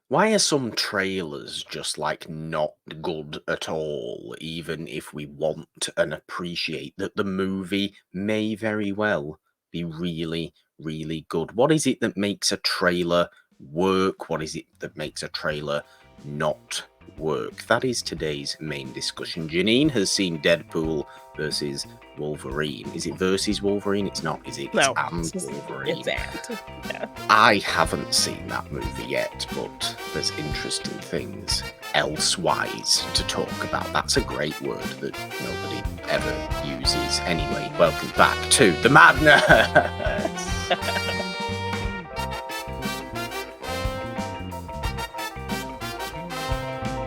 Why are some trailers just like not good at all, even if we want and appreciate that the movie may very well be really, really good? What is it that makes a trailer work? What is it that makes a trailer not work? That is today's main discussion. Jeannine has seen Deadpool versus Wolverine. Is it versus Wolverine? It's not, is it? It's No, and it's Wolverine. and. Yeah. I haven't seen that movie yet, but there's interesting things elsewise to talk about. That's a great word that nobody ever uses. Anyway, welcome back to the madness.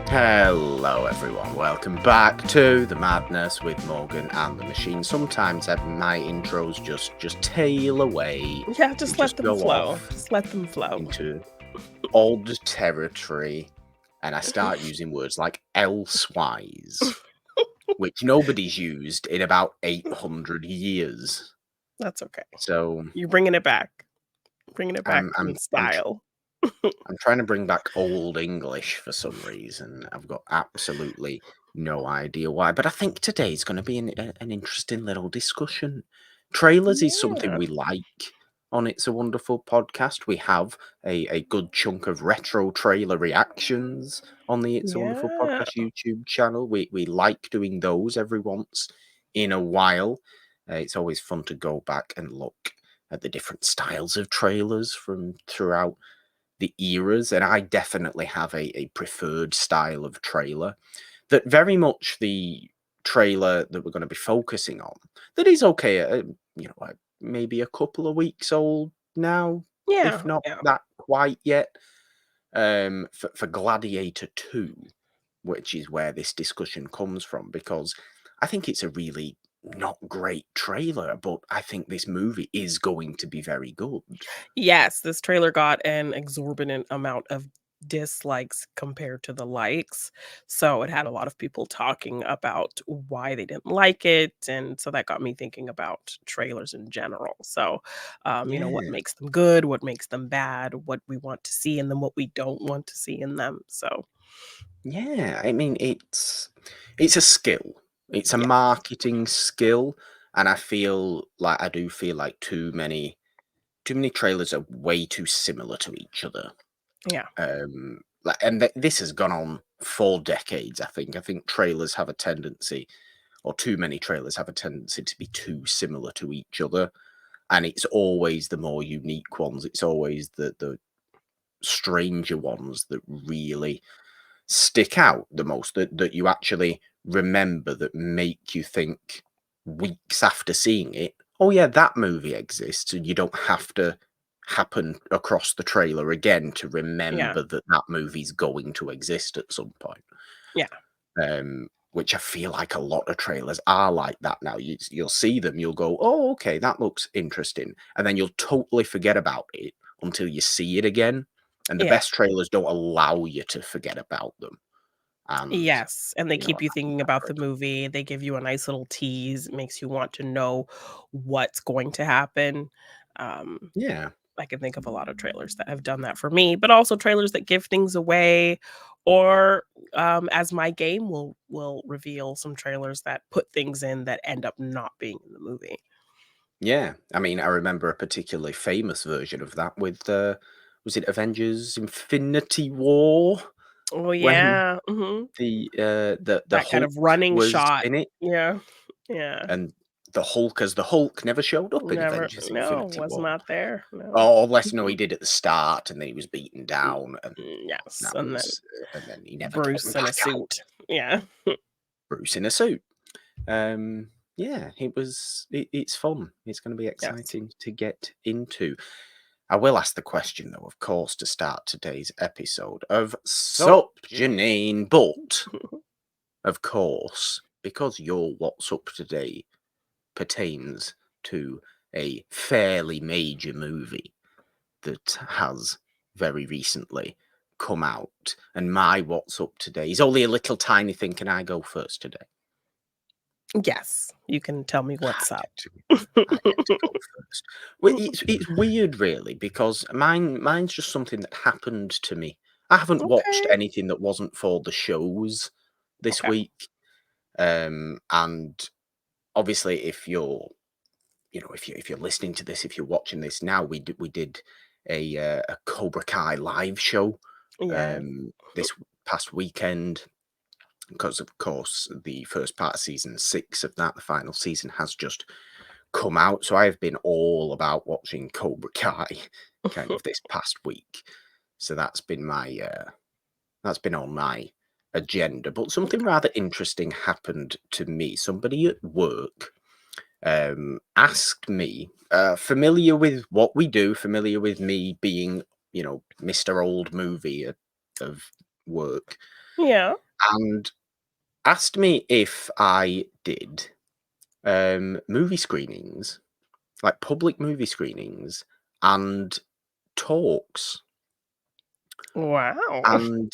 Hello everyone, welcome back to the madness with Morgan and the machine. Sometimes my intros just tail away. Yeah, just let them go flow. off Just let them flow. into odd territory, and I start using words like elsewise, which nobody's used in about 800 years. That's okay. So You're bringing it back. Bringing it back I'm in style. I'm trying to bring back Old English for some reason. I've got absolutely no idea why, but I think today's going to be an interesting little discussion. Trailers is something Yeah. we like on It's a Wonderful Podcast. We have a good chunk of retro trailer reactions on the It's a Wonderful Yeah. Podcast YouTube channel. We like doing those every once in a while. It's always fun to go back and look at the different styles of trailers from throughout the eras, and I definitely have a preferred style of trailer that very much the trailer that we're going to be focusing on that is okay, like maybe a couple of weeks old now, if Yeah. not Yeah. that quite yet, for Gladiator II, which is where this discussion comes from, because I think it's a really not great trailer, but I think this movie is going to be very good. Yes, this trailer got an exorbitant amount of dislikes compared to the likes. So it had a lot of people talking about why they didn't like it. And so that got me thinking about trailers in general. So, what Yeah. makes them good, what makes them bad, what we want to see in them, what we don't want to see in them. So, Yeah, I mean, it's a skill. It's a yeah. marketing skill, and I do feel like too many trailers are way too similar to each other. Yeah. This has gone on for decades, I think. I think trailers have a tendency, or too many trailers have a tendency to be too similar to each other, and it's always the more unique ones. It's always the stranger ones that really stick out the most, that you actually remember, that make you think weeks after seeing it, oh yeah, that movie exists, and you don't have to happen across the trailer again to Yeah. remember that that movie's going to exist at some point. Yeah. Which I feel like a lot of trailers are like that now. You'll see them, you'll go, oh, okay, that looks interesting, and then you'll totally forget about it until you see it again. And the Yeah. best trailers don't allow you to forget about them. And, Yes, and they keep you I think thinking that's about very the good. movie. They give you a nice little tease, makes you want to know what's going to happen. Um, Yeah. I can think of a lot of trailers that have done that for me, but also trailers that give things away, or as my game will reveal some trailers that put things in that end up not being in the movie. Yeah. I mean, I remember a particularly famous version of that with, was it Avengers Infinity War? Oh When yeah, the that kind Hulk of running was shot. in it, Yeah, yeah. and the Hulk never showed up in Never, Avengers no, Infinity was War. not there. No. Oh, unless no, he did at the start, and then he was beaten down, and Yes, that and then was, and then he never came Bruce in a back out. suit. Yeah. Bruce in a suit. Yeah, it's fun. It's going to be Yes. exciting to get into. I will ask the question, though, of course, to start today's episode of Sup Janine, but of course, because your What's Up Today pertains to a fairly major movie that has very recently come out, and my What's Up Today is only a little tiny thing. Can I go first today? Yes, you can tell me I what's up. get to I get to go first. Well, it's weird, really, because mine's just something that happened to me I haven't watched Okay. anything that wasn't for the shows this Okay. week. And obviously, if you're, if you're listening to this, if you're watching this now, we did a Cobra Kai live show Yeah. this past weekend, because of course the first part of season 6 of that, the final season, has just come out. So I've been all about watching Cobra Kai kind of this past week. So that's been on my agenda. But something rather interesting happened to me. Somebody at work asked me, familiar with what we do, familiar with me being, Mr. Old Movie of work, Yeah. and asked me if I did movie screenings, like public movie screenings and talks. Wow. And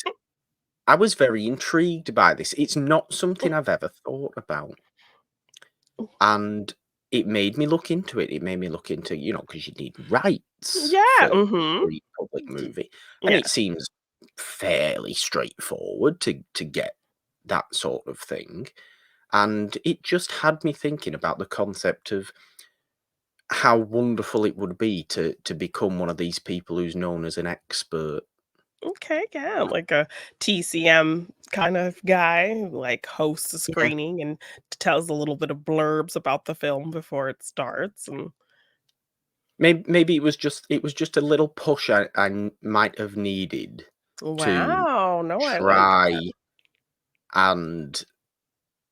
I was very intrigued by this. It's not something I've ever thought about. And it made me look into it. It made me look into, because you need rights Yeah. for Mhm. every public movie. And Yeah. it seems fairly straightforward to get that sort of thing. And it just had me thinking about the concept of how wonderful it would be to become one of these people who's known as an expert. Okay, yeah, like a TCM kind of guy who, like, hosts a Yeah. screening and tells a little bit of blurbs about the film before it starts, and Maybe it was just a little push I might have needed to wow, no, I like that. try. And,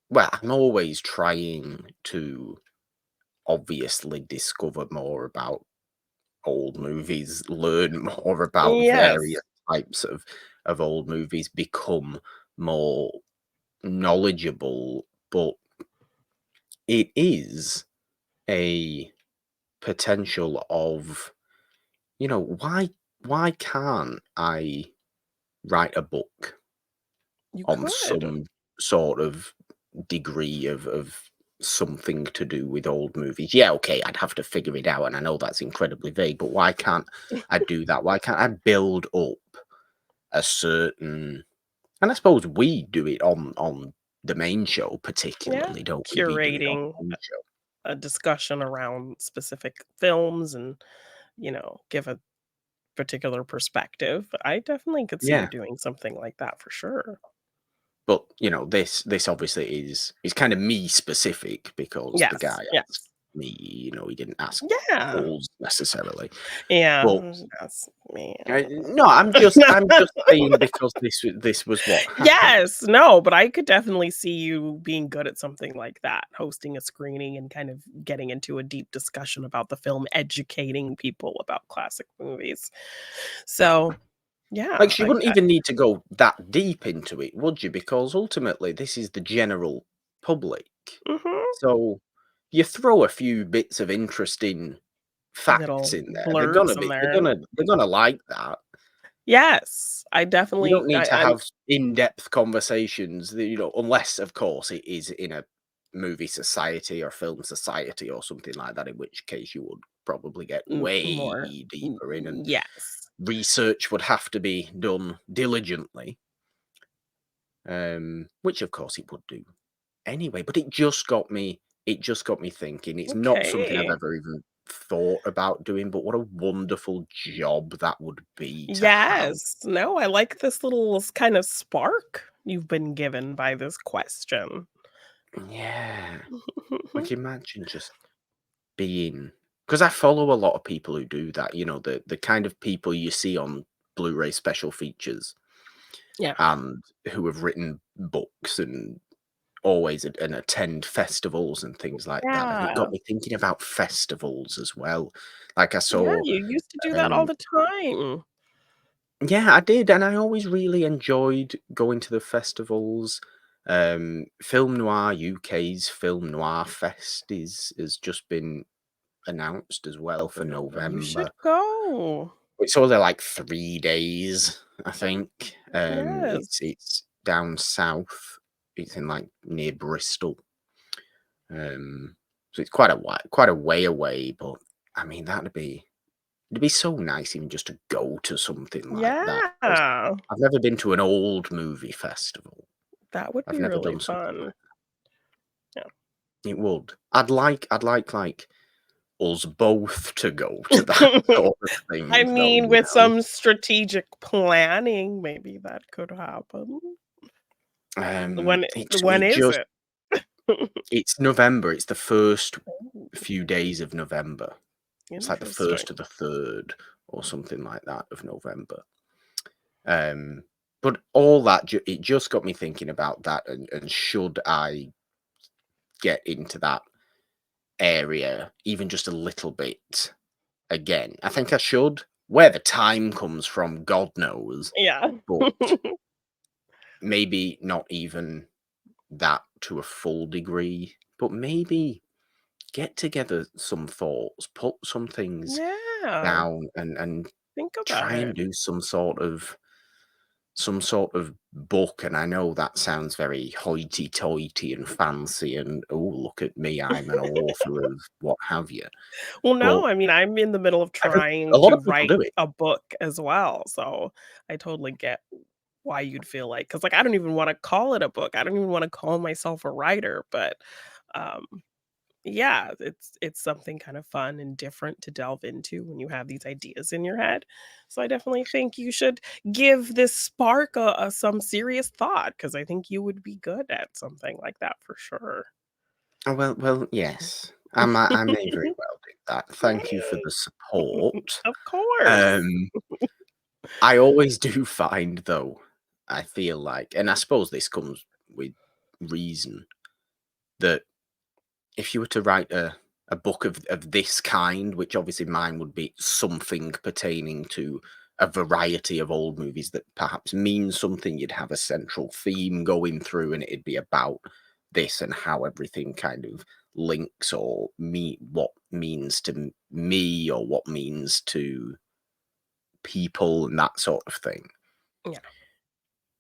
well, I'm always trying to obviously discover more about old movies, learn more about Yes. various types of old movies, become more knowledgeable, but it is a potential of, why can't I write a book You on could. some sort of degree of something to do with old movies? Yeah, okay, I'd have to figure it out, and I know that's incredibly vague, but why can't I do that? Why can't I build up a certain, and I suppose we do it on the main show Yeah, particularly, don't we do it on curating the main show? a discussion around specific films and, give a particular perspective. I definitely could see you Yeah. doing something like that for sure. But, this obviously is kind of me specific, because the Yes, guy asked yes. me, he didn't ask Yeah. Paul's necessarily. But Yeah, that's me. no, I'm just saying, because this was what happened. Yes, no, but I could definitely see you being good at something like that, hosting a screening and kind of getting into a deep discussion about the film, educating people about classic movies. So, Like, yeah, she wouldn't even need to go that deep into it, would you? Because ultimately this is the general public. mhm, So you throw a few bits of interesting facts little in there, they're blurbs gonna in be they're there. gonna they're gonna like that. Yes, I You don't definitely need to I'm have in-depth conversations, unless, of course, it is in a movie society or film society or something like that, in which case you would probably get more way deeper in, and yes. research would have to be done diligently, which of course it would do anyway. But it just got me thinking. It's not something I've Okay. ever even thought about doing, but what a wonderful job that would be to have. Yes. No, I like this little kind of spark you've been given by this question. Yeah. Like, imagine just being, because I follow a lot of people who do that, the kind of people you see on Blu-ray special features, Yeah. and who have written books and always and attend festivals and things like that. And it Yeah. got me thinking about festivals as well. Like, I Yeah, saw, you used to do that all um the time. yeah, I did, and I always really enjoyed going to the festivals. Film Noir UK's Film Noir Fest has just been announced as well for You should November. go. It's only like 3 days, I think. Yes. It's down south. It's in, like, near Bristol. So it's quite a way away, but I mean, that'd be It'd be so nice even just to go to something like that, 'cause Yeah, I've never been to an old movie festival. that would I've be never really done something fun. like Yeah. that. It would. Like, us both to go to that sort of I thing, though, mean, you with know? some strategic planning, maybe that could happen. When It is just it? it's November, it's the first Oh, few days of November. It's like the interesting. 1st to the 3rd or something like that of November. Um, but all that it just got me thinking about that, and should I get into that area even just a little bit again? I think I should. Where the time comes from, God knows, Yeah. but maybe not even that to a full degree, but maybe get together some thoughts, put some things Yeah, down, and think about try and it. do some sort of book. And I know that sounds very hoity-toity and fancy, and oh, look at me, I'm an author of what have you. Well, But no, I mean, I'm in the middle of a trying lot to of people write do it. a book as well, so I totally get why you'd feel like, because, like, I don't even wanna call it a book, I don't even wanna call myself a writer, but, um, yeah, it's something kind of fun and different to delve into when you have these ideas in your head, so I definitely think you should give this spark some serious thought, because I think you would be good at something like that for sure. Oh, well, yes. I may very well do that. Thank you for Yay! the support. Of course. Um, I always do find, though, I feel like, and I suppose this comes with reason, that if you were to write a book of this kind, which obviously mine would be something pertaining to a variety of old movies that perhaps mean something, you'd have a central theme going through, and it'd be about this and how everything kind of links, or what means to me, or what means to people, and that sort of thing. Yeah.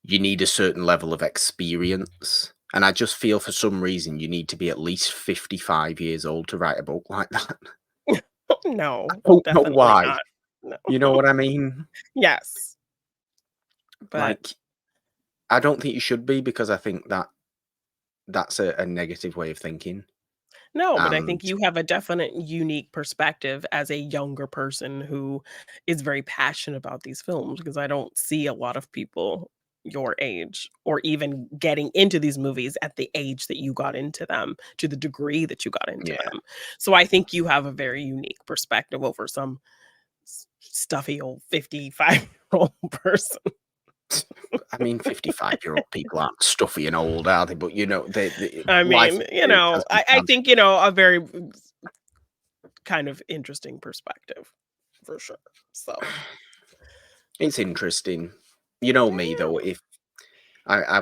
You need a certain level of experience. And I just feel for some reason you need to be at least 55 years old to write a book like that. No, I don't know definitely why. not. No. You know what I mean? Yes, but Like, I don't think you should be, because I think that that's a negative way of thinking. no, but I And think you have a definite unique perspective as a younger person who is very passionate about these films, because I don't see a lot of people your age or even getting into these movies at the age that you got into them, to the degree that you got into yeah, them. So I think you have a very unique perspective over some stuffy old 55-year-old person. I mean, 55-year-old people aren't stuffy and old, are they? But, I life mean, experience has been I had. think, a very kind of interesting perspective for sure. So, It's interesting. You know me, though, yeah. if I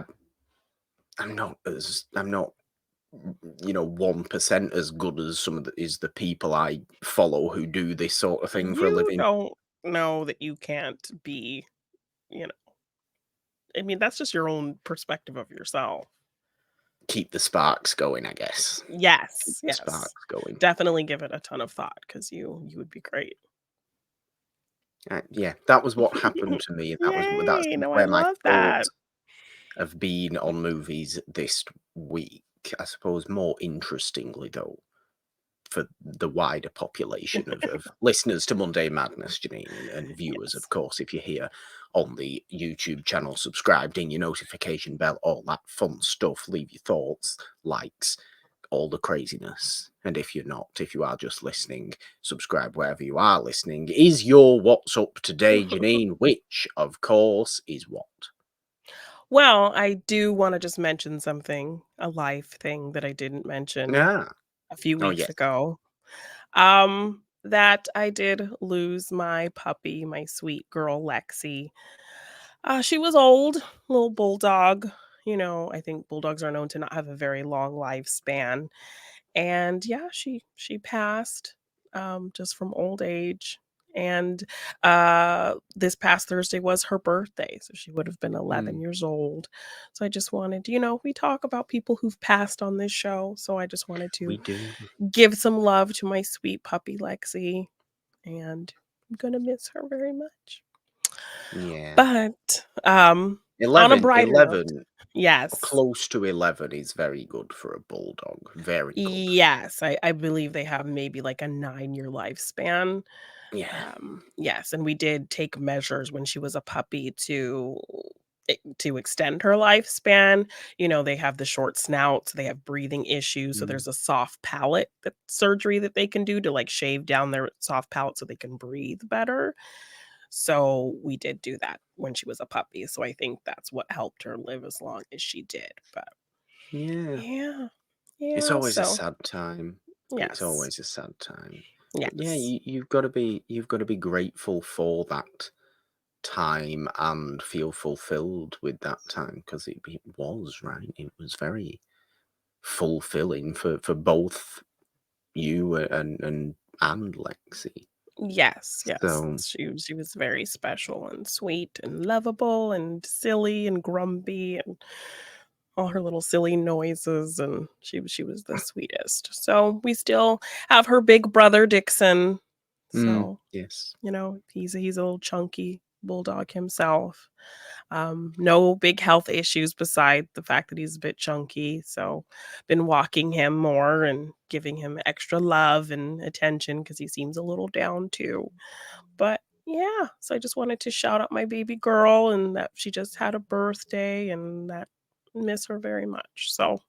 I'm not 1% as good as some of the people I follow who do this sort of thing for a You living. don't know that you can't be, you know, I mean, that's just your own perspective of yourself. Keep the sparks going, I guess. Keep Yes, the yes. sparks going. Definitely give it a ton of thought, because you would be great. Yeah, that was what happened to me, and that's Yay! No, I where my love that. thoughts have been on movies this week. I suppose more interestingly, though, for the wider population of listeners to Monday Madness, Jeannine, and viewers, of Yes. course, if you're here on the YouTube channel, subscribed, in your notification bell, all that fun stuff. Leave your thoughts, likes, all the craziness. And if you're not, if you are just listening, subscribe wherever you are listening. Is your What's Up Today, Jeannine? Which, of course, is what? Well, I do wanna just mention something, a life thing that I didn't mention Yeah. a few Oh, weeks yes. ago. That I did lose my puppy, my sweet girl, Lexi. She was old, little bulldog. I think bulldogs are known to not have a very long lifespan. And yeah, she passed just from old age. And this past Thursday was her birthday. So she would have been 11 Mm, years old. So I just wanted, we talk about people who've passed on this show. So I just wanted to we do. give some love to my sweet puppy Lexi, and gonna miss her very much. Yeah. But, on a 11, brighter note 11, or yes. close to 11 is very good for a bulldog. Very good. Yes, I believe they have maybe, like, a 9-year lifespan. Yeah. Yes, and we did take measures when she was a puppy to extend her lifespan. You know, they have the short snouts, they have breathing issues, so Mm. there's a soft palate that surgery that they can do to, like, shave down their soft palate so they can breathe better. So, we did do that when she was a puppy, so I think that's what helped her live as long as she did, but Yeah. yeah. It's Yeah, always a so sad time. It's yes. always a sad time. But yeah, Yes. you've got to be grateful for that time and feel fulfilled with that time, because it was, right. It was very fulfilling for both you and Lexi. Yes, yes. So She was very special and sweet and lovable and silly and grumpy and all her little silly noises, and she was the sweetest. So, we still have her big brother, Dixon. So, yes. he's a little chunky bulldog himself. No big health issues beside the fact that he's a bit chunky, so been walking him more and giving him extra love and attention because he seems a little down too. But yeah, so I just wanted to shout out my baby girl and that she just had a birthday and that miss her very much. So,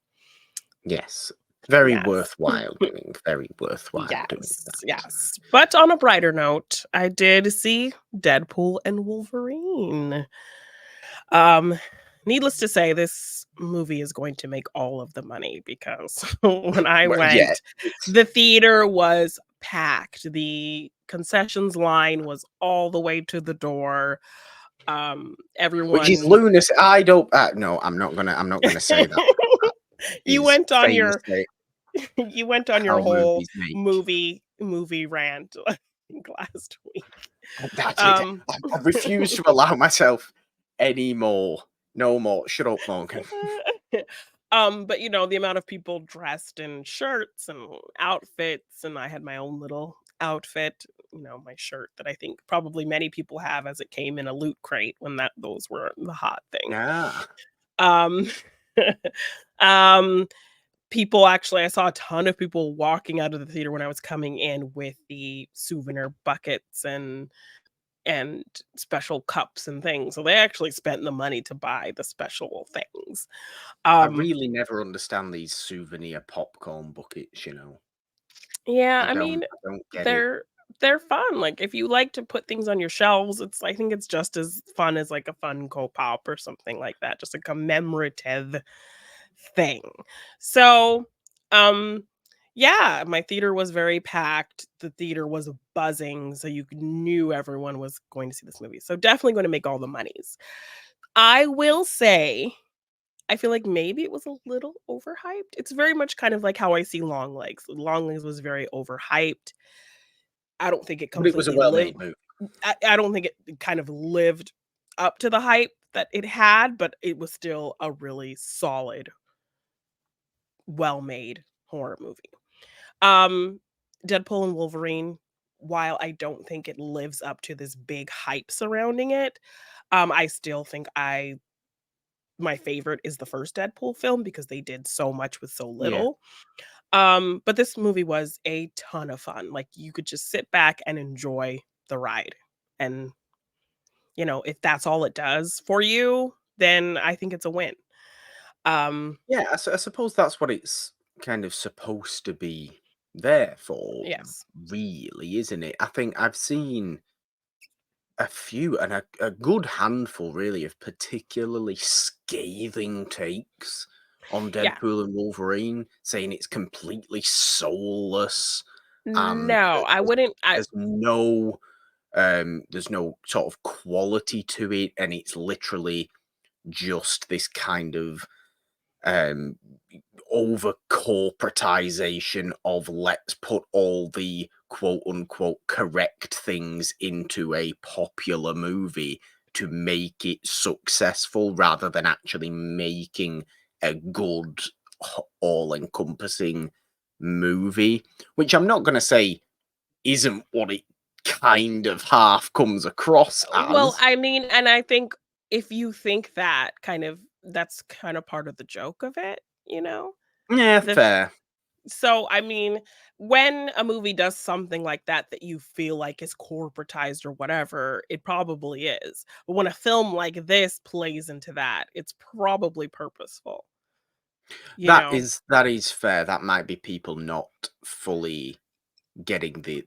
Yes. Very yes. worthwhile doing. Very worthwhile doing Yes, that. yes. But on a brighter note, I did see Deadpool and Wolverine. Um, Needless to say, this movie is going to make all of the money because when I Well, yeah, went, it's the theater was packed. The concessions line was all the way to the door. which is Everyone lunacy. I don't. No, I'm not gonna say that. That you is went on your famously you went on your how whole movies make. movie rant last week. That's it. Um I refuse to allow myself any more. No more. Shut up, Morgan. But the amount of people dressed in shirts and outfits, and I had my own little outfit, my shirt that I think probably many people have as it came in a loot crate when those were the hot thing. Ah, Um um People actually I saw a ton of people walking out of the theater when I was coming in with the souvenir buckets and special cups and things. So they actually spent the money to buy the special things. I Um really never understand these souvenir popcorn buckets. Yeah, I I don't. mean, I don't get it. they're fun. Like if you like to put things on your shelves, I think it's just as fun as like a Funko Pop or something like that, just a commemorative thing. So, um yeah, my theater was very packed. The theater was buzzing, so you knew everyone was going to see this movie. So definitely going to make all the monies. I will say I feel like maybe it was a little overhyped. It's very much kind of like how I see Long Legs. Long Legs was very overhyped. I don't think it But it was a completely lived. well-made movie. I don't think it kind of lived up to the hype that it had, but it was still a really solid, well-made horror movie. Um, Deadpool and Wolverine, while I don't think it lives up to this big hype surrounding it, I still think my favorite is the first Deadpool film because they did so much with so Yeah. little. But this movie was a ton of fun. Like you could just sit back and enjoy the ride. And, if that's all it does for you, then I think it's a win. Um, Yeah, I suppose that's what it's kind of supposed to be there for, yes. really, isn't it? I think I've seen a few and a good handful, really, of particularly scathing takes on Yeah. Deadpool and Wolverine, saying it's completely soulless and No, that I wouldn't there's no sort of quality to it, and it's literally just this kind of um over corporatization of let's put all the quote unquote correct things into a popular movie to make it successful rather than actually making a good all encompassing movie, which I'm not going to say isn't what it kind of half comes across Well, as. I mean, and I think if you think that that's kind of part of the joke of it, you know? Yeah, The fair. So, I mean, when a movie does something like that that you feel like is corporatized or whatever, it probably is. But when a film like this plays into that, it's probably purposeful, you know? That is fair. That might be people not fully getting the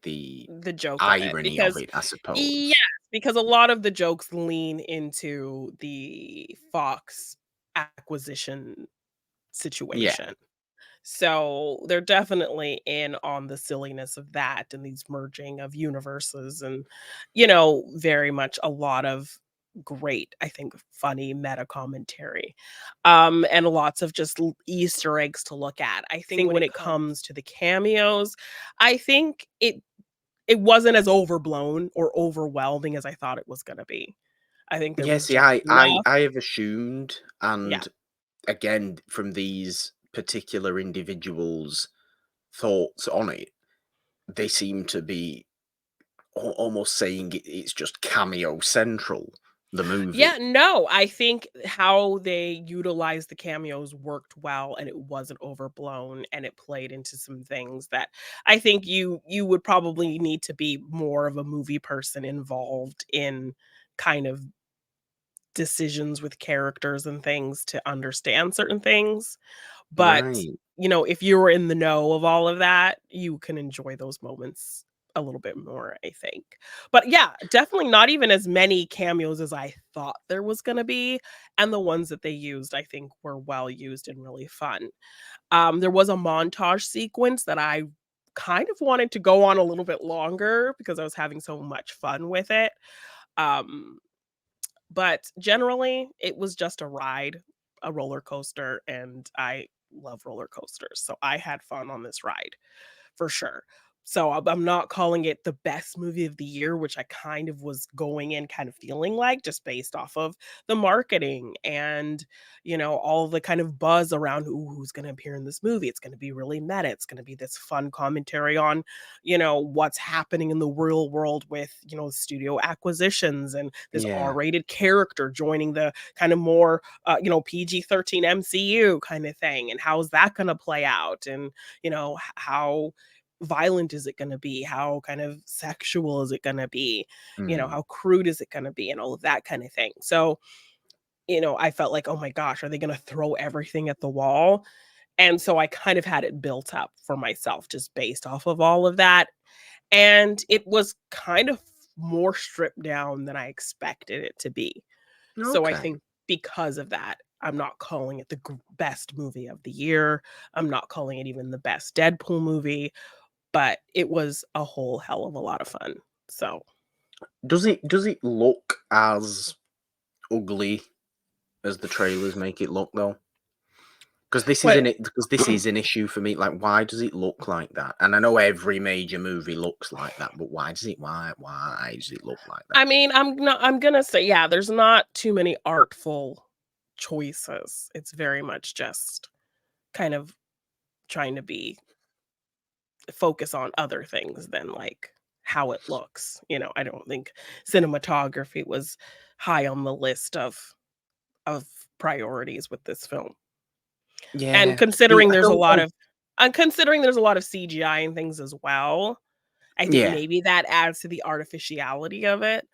The joke of it, irony of because it, I yes, suppose. because a lot of the jokes lean into the Fox acquisition Yeah, situation. So, they're definitely in on the silliness of that and these merging of universes and, very much a lot of great, I think, funny meta commentary, and lots of just Easter eggs to look at. I think when it comes to the cameos, I think it wasn't as overblown or overwhelming as I thought it was gonna be. I think there yeah. was See, just enough. I have assumed, Yeah. and again, from these particular individuals' thoughts on it, they seem to be almost saying it's just cameo central, the Yeah, movie. no, I think how they utilized the cameos worked well, and it wasn't overblown, and it played into some things that I think you would probably need to be more of a movie person involved in kind of decisions with characters and things to understand certain things. But, Right. if you were in the know of all of that, you can enjoy those moments a little bit more, I think. But yeah, definitely not even as many cameos as I thought there was gonna be, and the ones that they used, I think, were well used and really fun. There was a montage sequence that I kind of wanted to go on a little bit longer because I was having so much fun with it. Um, but generally, it was just a ride, a roller coaster, and I love roller coasters, so I had fun on this ride for sure. So I'm not calling it the best movie of the year, which I kind of was going in kind of feeling like just based off of the marketing and, all the kind of buzz around who's going to appear in this movie. It's going to be really meta. It's going to be this fun commentary on, what's happening in the real world with, studio acquisitions and this Yeah. R-rated character joining the kind of more, PG-13 MCU kind of thing. And how's that going to play out? And, how violent is it gonna be? How kind of sexual is it gonna be? Mm. How crude is it gonna be? And all of that kind of thing. So, I felt like, "Oh my gosh, are they gonna throw everything at the wall?" And so I kind of had it built up for myself just based off of all of that. And it was kind of more stripped down than I expected it to be. So I Okay. think because of that, I'm not calling it the best movie of the year. I'm not calling it even the best Deadpool movie, but it was a whole hell of a lot of fun. So, Does it look as ugly as the trailers make it look though? Because what this is an issue for me. Like, why does it look like that? And I know every major movie looks like that, but why does it look like that? I mean, I'm gonna say, yeah, there's not too many artful choices. It's very much just kind of trying to be focus on other things than like how it looks. I don't think cinematography was high on the list of priorities with this film. And Yeah. See, considering I there's a don't lot know. of and considering there's a lot of CGI and things as well, I think Yeah. maybe that adds to the artificiality of it.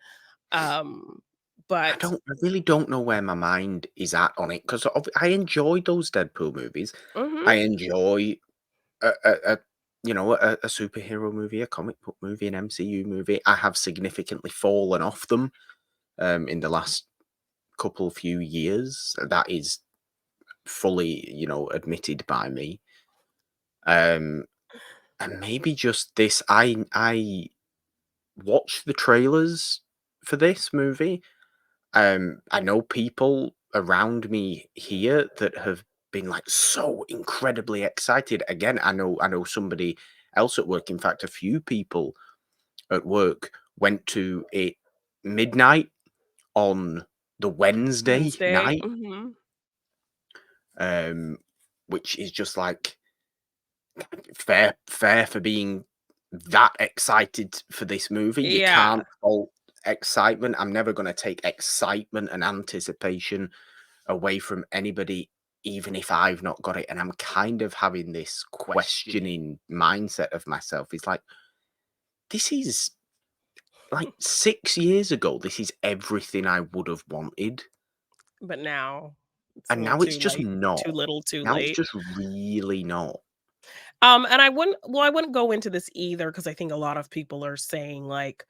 Um, but I really don't know where my mind is at on it because I enjoyed those Deadpool movies. mhm, I enjoy a a superhero movie, a comic book movie, an MCU movie. I have significantly fallen off them in the last couple few years. That is fully, admitted by me. Um, and maybe just this. I watched the trailers for this movie. I know people around me here that have been like so incredibly excited. Again, I know somebody else at work. In fact, a few people at work went to it midnight on the Wednesday Wednesday, night, mhm. um, which is just like fair for being that excited for this movie. You Yeah, can't fault excitement. I'm never going to take excitement and anticipation away from anybody, even if I've not got it. And I'm kind of having this questioning mindset of myself. It's like, this is like 6 years ago. This is everything I would have wanted. but now it's a And little now it's too just late, not. too little, too Now it's late. just really not. And I wouldn't go into this either because I think a lot of people are saying like,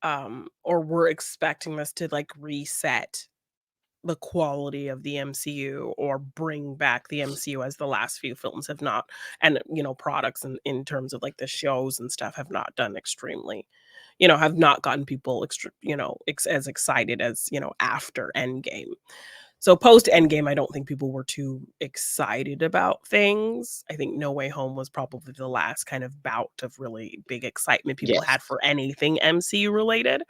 or we're expecting this to like reset the quality of the MCU or bring back the MCU as the last few films have not, and products in terms of like the shows and stuff have not done extremely, have not gotten people as excited as after Endgame. So post Endgame, I don't think people were too excited about things. I think No Way Home was probably the last kind of bout of really big excitement people Yes. had for anything MCU related.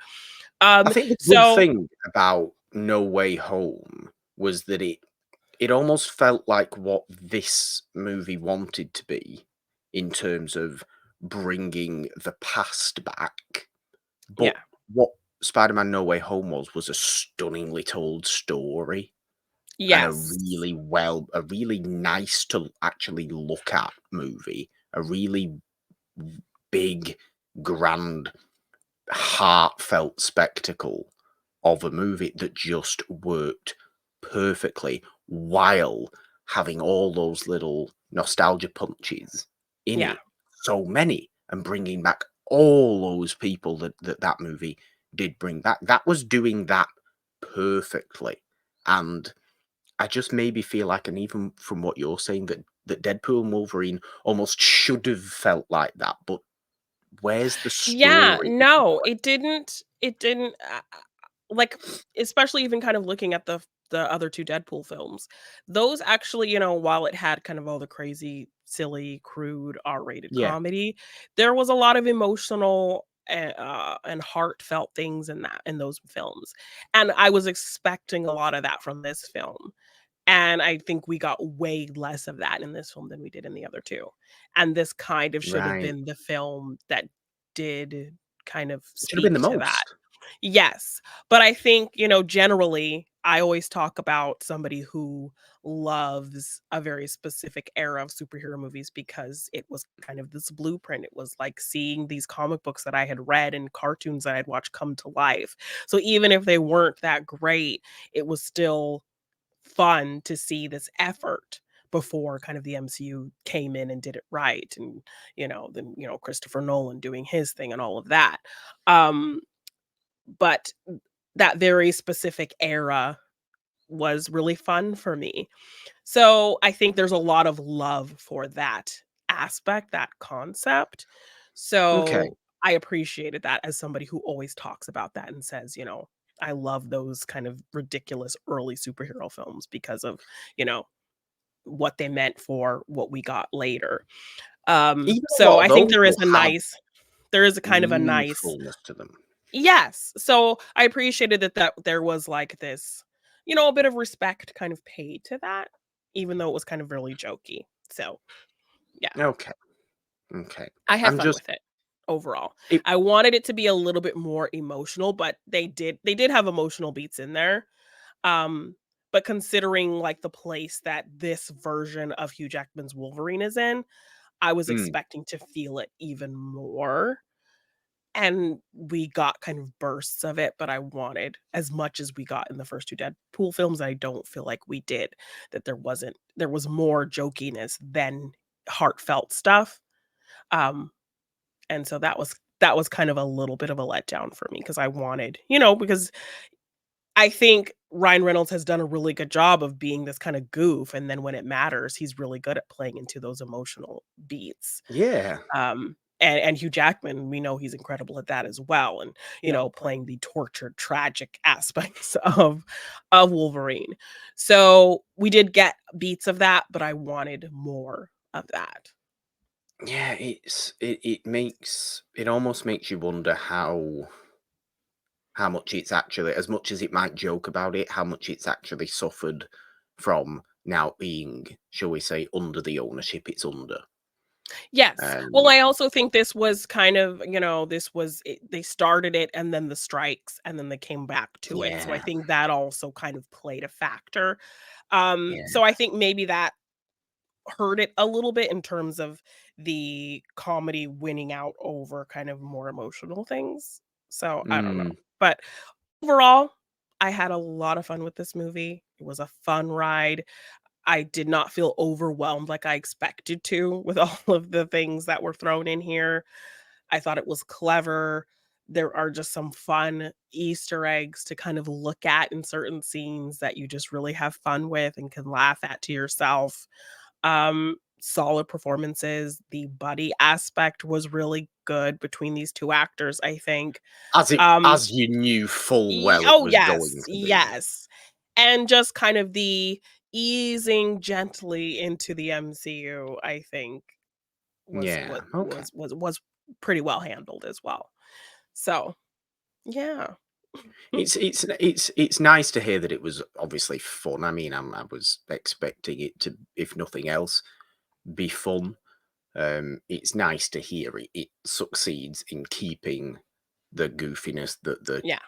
I think the good So thing about No Way Home was that it almost felt like what this movie wanted to be in terms of bringing the past back. But yeah, what Spider-Man No Way Home was a stunningly told story and yes, a really nice to actually look at movie, a really big, grand, heartfelt spectacle of a movie that just worked perfectly while having all those little nostalgia punches in yeah. it. So many, and bringing back all those people that movie did bring back. That was doing that perfectly. And I just maybe feel like, and even from what you're saying, that Deadpool and Wolverine almost should have felt like that. But where's the Yeah, story? no, it didn't, like, especially even kind of looking at the other 2 Deadpool films. Those actually, while it had kind of all the crazy, silly, crude, R-rated Yeah, comedy, there was a lot of emotional and heartfelt things in those films. And I was expecting a lot of that from this film. And I think we got way less of that in this film than we did in the other 2. And this kind of should have right. been the film that did kind of It should have been speak the to that. most. Yes, but I think, generally, I always talk about somebody who loves a very specific era of superhero movies because it was kind of this blueprint. It was like seeing these comic books that I had read and cartoons that I'd watched come to life. So even if they weren't that great, it was still fun to see this effort before kind of the MCU came in and did it right, and then Christopher Nolan doing his thing and all of that. Um but that very specific era was really fun for me. So I think there's a lot of love for that aspect, that concept. Okay. So I appreciated that as somebody who always talks about that and says, I love those kind of ridiculous early superhero films because of, you know, what they meant for what we got later. Even a So lot of I think those will have there is a kind of a nice. meaningfulness to them. Yes. So I appreciated that there was like this, a bit of respect kind of paid to that, even though it was kind of really jokey. So yeah, Okay, okay. I had I'm fun just with it overall. it I wanted it to be a little bit more emotional, but they did have emotional beats in there. Um, but considering like the place that this version of Hugh Jackman's Wolverine is in, I was mm, expecting to feel it even more. And we got kind of bursts of it, but I wanted as much as we got in the first 2 Deadpool films. I don't feel like we did, that there was more jokiness than heartfelt stuff, um, and so that was kind of a little bit of a letdown for me because I wanted, because I think Ryan Reynolds has done a really good job of being this kinda goof, and then when it matters, he's really good at playing into those emotional beats. yeah. And Hugh Jackman, we know he's incredible at that as well, and, playing the tortured, tragic aspects of Wolverine. So, we did get beats of that, but I wanted more of that. Yeah, it almost makes you wonder how much it's actually, as much as it might joke about it, how much it's actually suffered from now being, shall we say, under the ownership it's under. Yes. Well, Um, I also think this was kind of, this was they started it and then the strikes and then they came back to it. So I yeah, think that also kind of played a factor. yeah. So I think maybe that hurt it a little bit in terms of the comedy winning out over kind of more emotional things. So I don't know. Mm, But overall, I had a lot of fun with this movie. It was a fun ride. I did not feel overwhelmed like I expected to with all of the things that were thrown in here. I thought it was clever. There are just some fun Easter eggs to kind of look at in certain scenes that you just really have fun with and can laugh at to yourself. Solid performances. The buddy aspect was really good between these 2 actors, I think. Um as you knew full Ye well it oh, was yes, going to be. yes. And just kind of the easing gently into the MCU, I think was Yeah, what okay. was pretty well handled as well. So, yeah. It's nice to hear that it was obviously fun. I mean, I was expecting it to, if nothing else, be fun. It's nice to hear it succeeds in keeping the goofiness, the Yeah.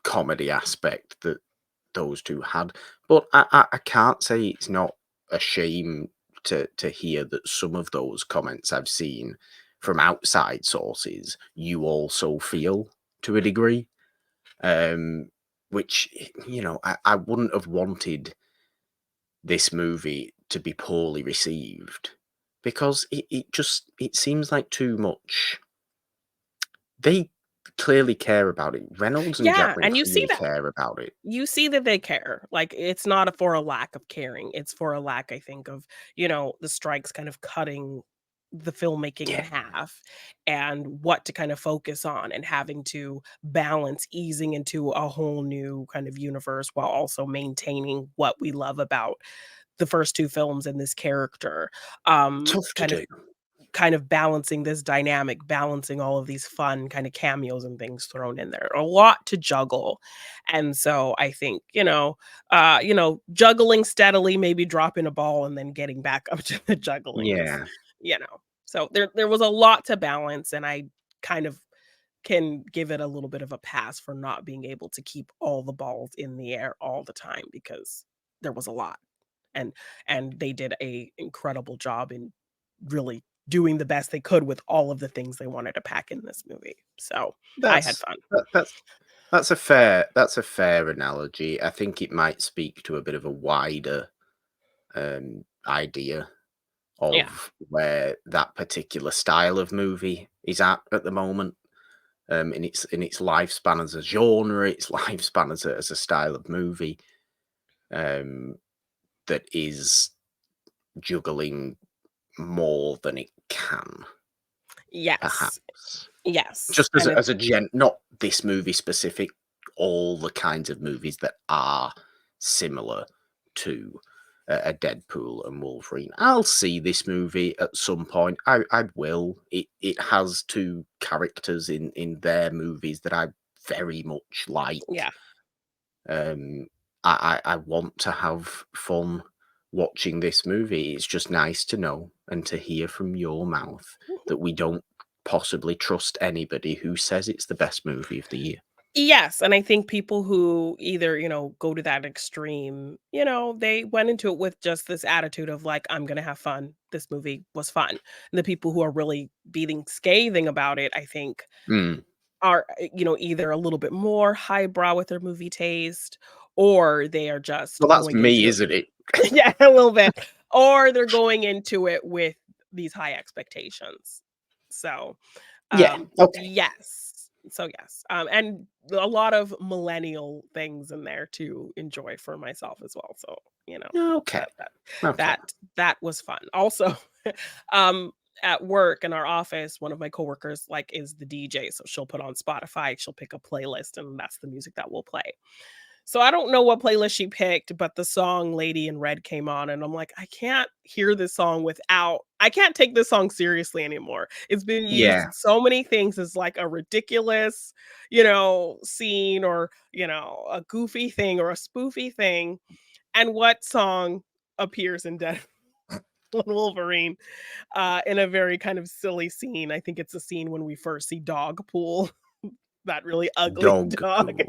comedy aspect that those two had. But I can't say it's not a shame to hear that some of those comments I've seen from outside sources you also feel to a degree. Um, which, I wouldn't have wanted this movie to be poorly received because it seems like too much. They clearly care about it. Reynolds and Yeah, Jackman and you see clearly that. care about it. You see that they care. Like, it's not for a lack of caring. It's for a lack, I think, of, the strikes kind of cutting the filmmaking in Yeah, half and what to kind of focus on and having to balance easing into a whole new kind of universe while also maintaining what we love about the first 2 films and this character. tough to Kind of do. balancing this dynamic, balancing all of these fun kind of cameos and things thrown in there. A lot to juggle. And so I think, juggling steadily, maybe dropping a ball and then getting back up to the juggling is, Yeah, you know. So there was a lot to balance and I kind of can give it a little bit of a pass for not being able to keep all the balls in the air all the time because there was a lot. And they did a incredible job in really doing the best they could with all of the things they wanted to pack in this movie. So, I had that's fun. that, that's a fair analogy. I think it might speak to a bit of a wider idea Yeah. of where that particular style of movie is at the moment. In its lifespan as a genre, its lifespan as a style of movie, um, that is juggling more than it can, Yes. perhaps. Yes. Just And it as a not this movie specific, all the kinds of movies that are similar to a Deadpool and Wolverine. I'll see this movie at some point. I will. It has two characters in their movies that I very much like. yeah. Um, I want to have fun watching this movie. It's just nice to know and to hear from your mouth that we don't possibly trust anybody who says it's the best movie of the year. Yes, and I think people who either, go to that extreme, they went into it with just this attitude of like, I'm gonna have fun. This movie was fun. And the people who are really being scathing about it, I think, Mm. are, either a little bit more highbrow with their movie taste, or they are just Well, that's going me, into it isn't it? yeah, a little bit, or they're going into it with these high expectations. So, Yeah. Okay. yes. So, yes, and a lot of millennial things in there to enjoy for myself as well. So, Okay. that that Okay. that was fun. Also, um, at work in our office, one of my coworkers, like, is the DJ, so she'll put on Spotify, she'll pick a playlist, and that's the music that we'll play. So I don't know what playlist she picked, but the song Lady in Red came on, and I'm like, I can't hear this song I can't take this song seriously anymore. It's been used Yeah. in so many things as like a ridiculous, scene or, a goofy thing or a spoofy thing. And what song appears in Dead? Deadpool and Wolverine in a very kind of silly scene. I think it's a scene when we first see Dogpool, that really ugly Dog dog. pool.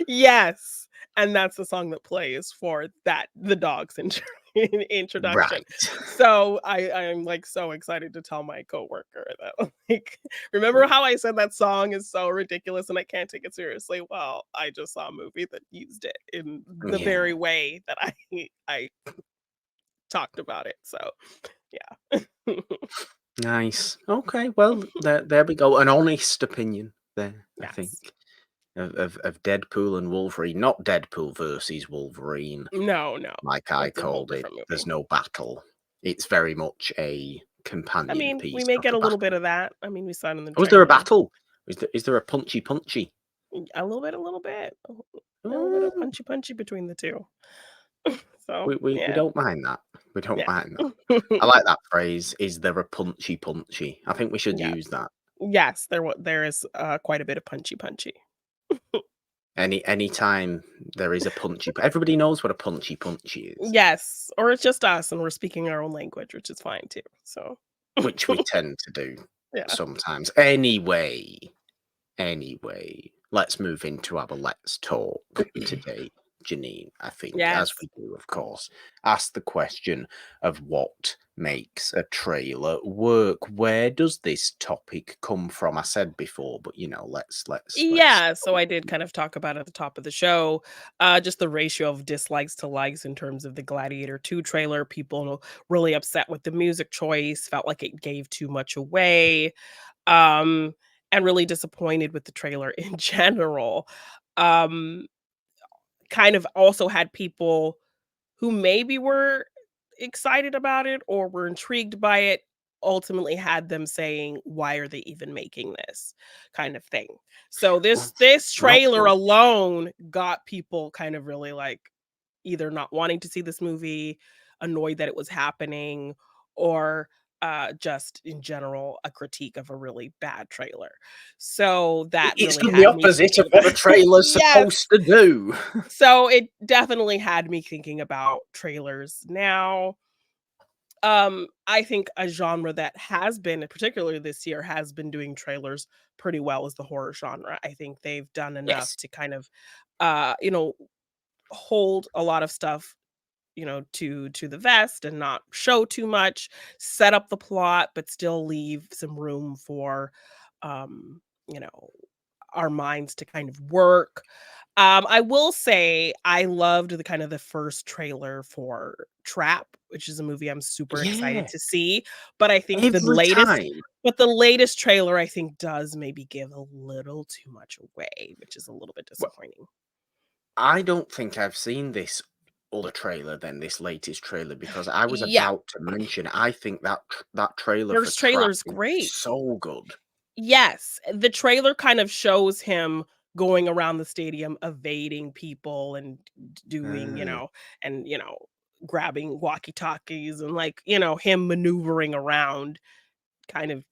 Yes, and that's the song that plays for the dog's introduction. Right. So I'm like so excited to tell my coworker that like, remember how I said that song is so ridiculous and I can't take it seriously? Well, I just saw a movie that used it in the Yeah. very way that I talked about it. So yeah. Nice. Okay. Well, there we go. An honest opinion there, I think, Yes. of Deadpool and Wolverine. Not Deadpool versus Wolverine, No, no. like I That's a whole called it. different movie. There's no battle. It's very much a I companion mean, we piece, may not get a a little bit battle. of that. I mean, we saw it in the Was there a trailer. battle? Is there a punchy punchy? A little bit, a little bit. A little bit of Mm, punchy punchy between the 2. So, we yeah. don't mind that. We don't Yeah. mind that. I like that phrase. Is there a punchy punchy? I think we should Yeah. use that. Yes, there is, quite a bit of punchy punchy. Anytime there is a punchy, everybody knows what a punchy punchy is, Yes, or it's just us and we're speaking our own language, which is fine too, so which we tend to do yeah. sometimes. Anyway, let's move into our let's talk today, Jeannine. I think, as Yes. we do, of course, ask the question of what makes a trailer work. Where does this topic come from? I said before, but let's Yeah, so I did kind of talk about at the top of the show, just the ratio of dislikes to likes in terms of the Gladiator II trailer. People really upset with the music choice, felt like it gave too much away, um, and really disappointed with the trailer in general. Um, kind of also had people who maybe were excited about it or were intrigued by it, ultimately had them saying, "Why are they even making this?" kind of thing. So Well, this not trailer good. alone got people kind of really, like, either not wanting to see this movie, annoyed that it was happening, or, just in general, a critique of a really bad trailer. So that It's really done the had me opposite thinking of what about a trailer's Yes! supposed to do. So it definitely had me thinking about trailers. Now, I think a genre that has been, particularly this year, has been doing trailers pretty well is the horror genre. I think they've done enough Yes. to kind of, uh, you know, hold a lot of stuff, to the vest and not show too much, set up the plot, but still leave some room for, um, you know, our minds to kind of work. I will say I loved the first trailer for Trap, which is a movie I'm super excited Yeah. to see, but I think Every time. the latest trailer I think does maybe give a little too much away, which is a little bit Well, disappointing. I don't think I've seen this other trailer than this latest trailer because I was Yeah, about to mention I think that trailer for first Trap trailer's is great. so good. Yes, the trailer kind of shows him going around the stadium evading people and doing, Uh, and, grabbing walkie-talkies and, like, him maneuvering around, kind of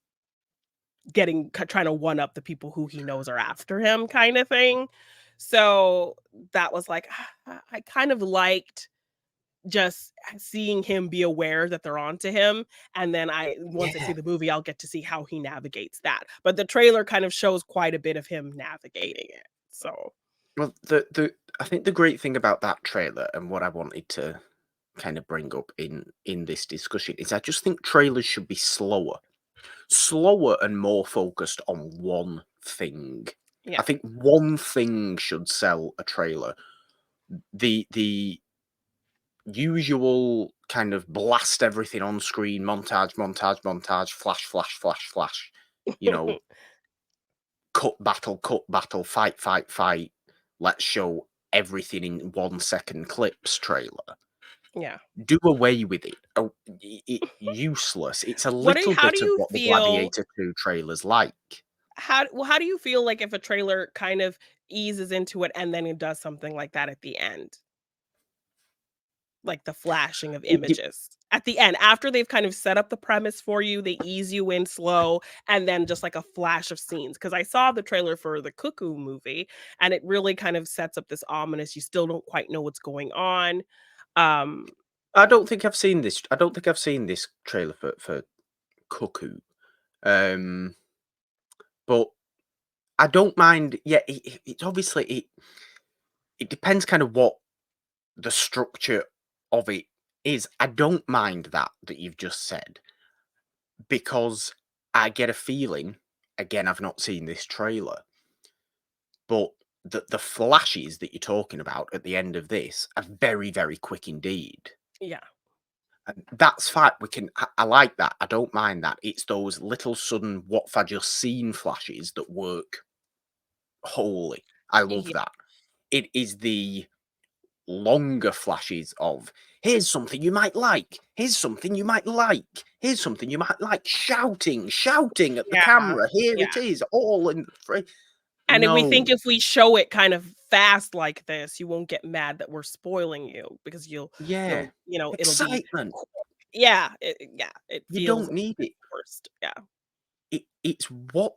trying to one up the people who he knows are after him kinda thing. So, that was like, I kind of liked just seeing him be aware that they're onto him, and then once I see yeah. the movie, I'll get to see how he navigates that, but the trailer kind of shows quite a bit of him navigating it, so Well, the I think the great thing about that trailer and what I wanted to kind of bring up in this discussion is I just think trailers should be slower and more focused on one thing. I yeah. think one thing should sell a trailer. The usual kind of blast everything on screen, montage, montage, montage, flash, flash, flash, flash, you know, cut battle, fight, fight, fight. Let's show everything in 1 second clips trailer. Yeah. Do away with it. Oh, useless. It's a What do you little how do bit of you what the feel Gladiator II trailer's like. how do you feel like if a trailer kind of eases into it and then it does something like that at the end? Like the flashing of It dep images. At the end, after they've kind of set up the premise for you, they ease you in slow, and then just like a flash of scenes. Because I saw the trailer for the Cuckoo movie, and it really kind of sets up this ominous, you still don't quite know what's going on. Um, I don't think I've seen this. I don't think I've seen this trailer for Cuckoo. Um, but I don't mind. Yeah, it's obviously it depends kind of what the structure of it is. I don't mind that you've just said because I get a feeling. Again, I've not seen this trailer, but the flashes that you're talking about at the end of this are very, very quick indeed. Yeah. And that's fine. I like that. I don't mind that. It's those little sudden what have I just seen flashes that work wholly. I love Yeah. that. It is the longer flashes of here's something you might like, here's something you might like, here's something you might like, shouting at the Yeah. camera. Here Yeah. it is, all in free. And if we No, think if we show it kind of fast like this, you won't get mad that we're spoiling you because yeah, it'll be excitement. quick. Yeah, it You feels don't need it. forced. Yeah. It's what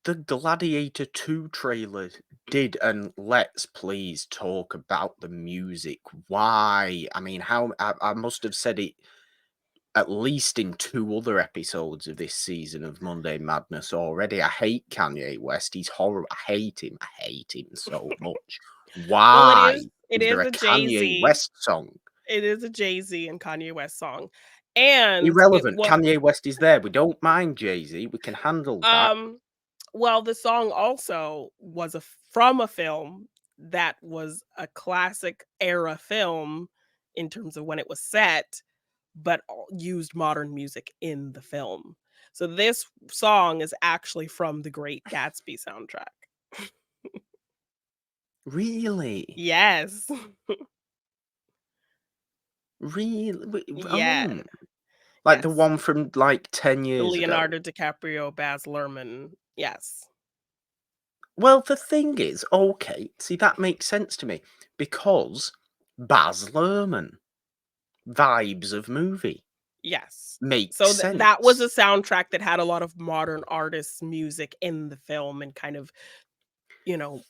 the Gladiator II trailer did, and let's please talk about the music. Why? I mean, how I must have said it at least in 2 other episodes of this season of Monday Madness already. I hate Kanye West. He's horrible. I hate him. I hate him so much. Well, it Why is it is there is a a Kanye Jay-Z. West song? It is a Jay-Z and Kanye West song. And it Irrelevant. was Kanye West is there. We don't mind Jay-Z. We can handle that. um well, the song also was from a film that was a classic era film in terms of when it was set, but used modern music in the film. So this song is actually from the Great Gatsby soundtrack. Really? Yes. Really? Yeah. Oh. Like the Yes. one from like 10 The years ago. Leonardo DiCaprio, Baz Luhrmann. Yes. Well, the thing is, okay, see, that makes sense to me because Baz Luhrmann, vibes of movie, Yes. makes So that was a sense. soundtrack that had a lot of modern artists' music in the film and kind of, you know,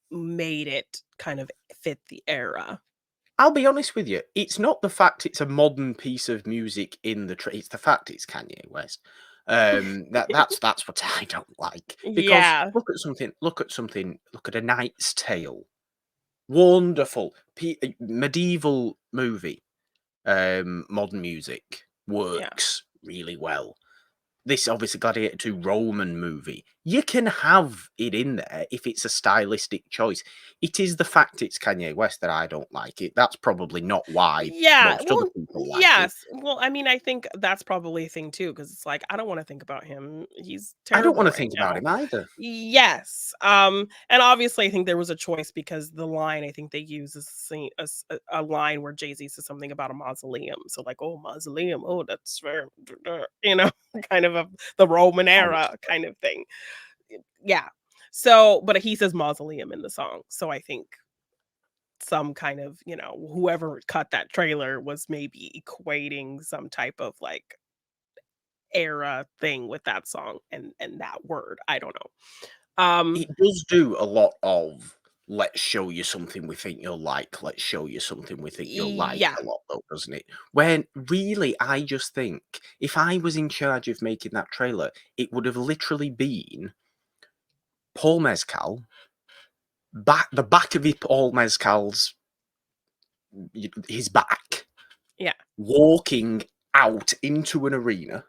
made it kind of fit the era. I'll be honest with you, it's not the fact it's a modern piece of music in it's the fact it's Kanye West. That's what I don't like because Yeah. look at A Knight's Tale. Wonderful medieval movie. Modern music Yeah. works really well. This obviously Gladiator II Roman movie. You can have it in there if it's a stylistic choice. It is the fact it's Kanye West that I don't like it. That's probably not why Yeah, most other well, people like it. yes. Well, I mean, I think that's probably a thing too, because it's like, I don't wanna think about him. He's I don't terrible want to right think about now. him either. Yes, and obviously, I think there was a choice because the line I think they use is a line where Jay-Z says something about a mausoleum. So like, "Oh, mausoleum, oh, that's very," you know, kind of the Roman era kind of thing. Yeah. So, but he says mausoleum in the song. So I think some kind of, whoever cut that trailer was maybe equating some type of like era thing with that song and that word. I don't know. It does do a lot of let's show you something we think you'll like. Let's show you something we think you'll like Yeah. a lot, though, doesn't it? When really, I just think if I was in charge of making that trailer, it would have literally been Paul Mescal, the back of Paul Mescal's his back, Yeah. walking out into an arena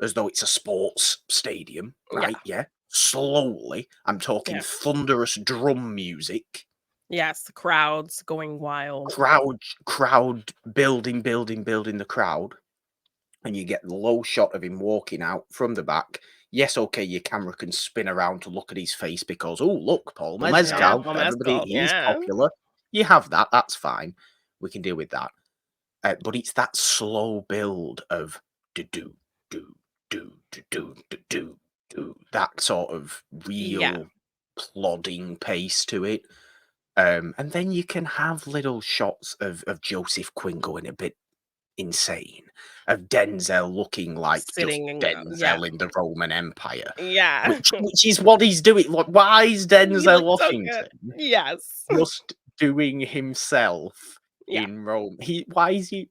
as though it's a sports stadium, Yeah. right? Yeah. Slowly. I'm talking Yeah. thunderous drum music. Yes, the crowds going wild. Crowd building the crowd, and you get the low shot of him walking out from the back. Yes, okay, your camera can spin around to look at his face because, oh, look, Paul Yeah, Mescal, Paul everybody, Mescal, he's yeah. popular. You have that, that's fine. We can deal with that. But it's that slow build of do do do do do do do do do that sort of Yeah. real plodding pace to it. And then you can have little shots of Joseph Quinn going a bit insane, of Denzel looking like just Sitting and yeah. Denzel in the Roman Empire, Yeah. which is what he's doing. Like, why is He Denzel looks so good. Washington Yes. just doing himself Yeah. in Rome? Why is he?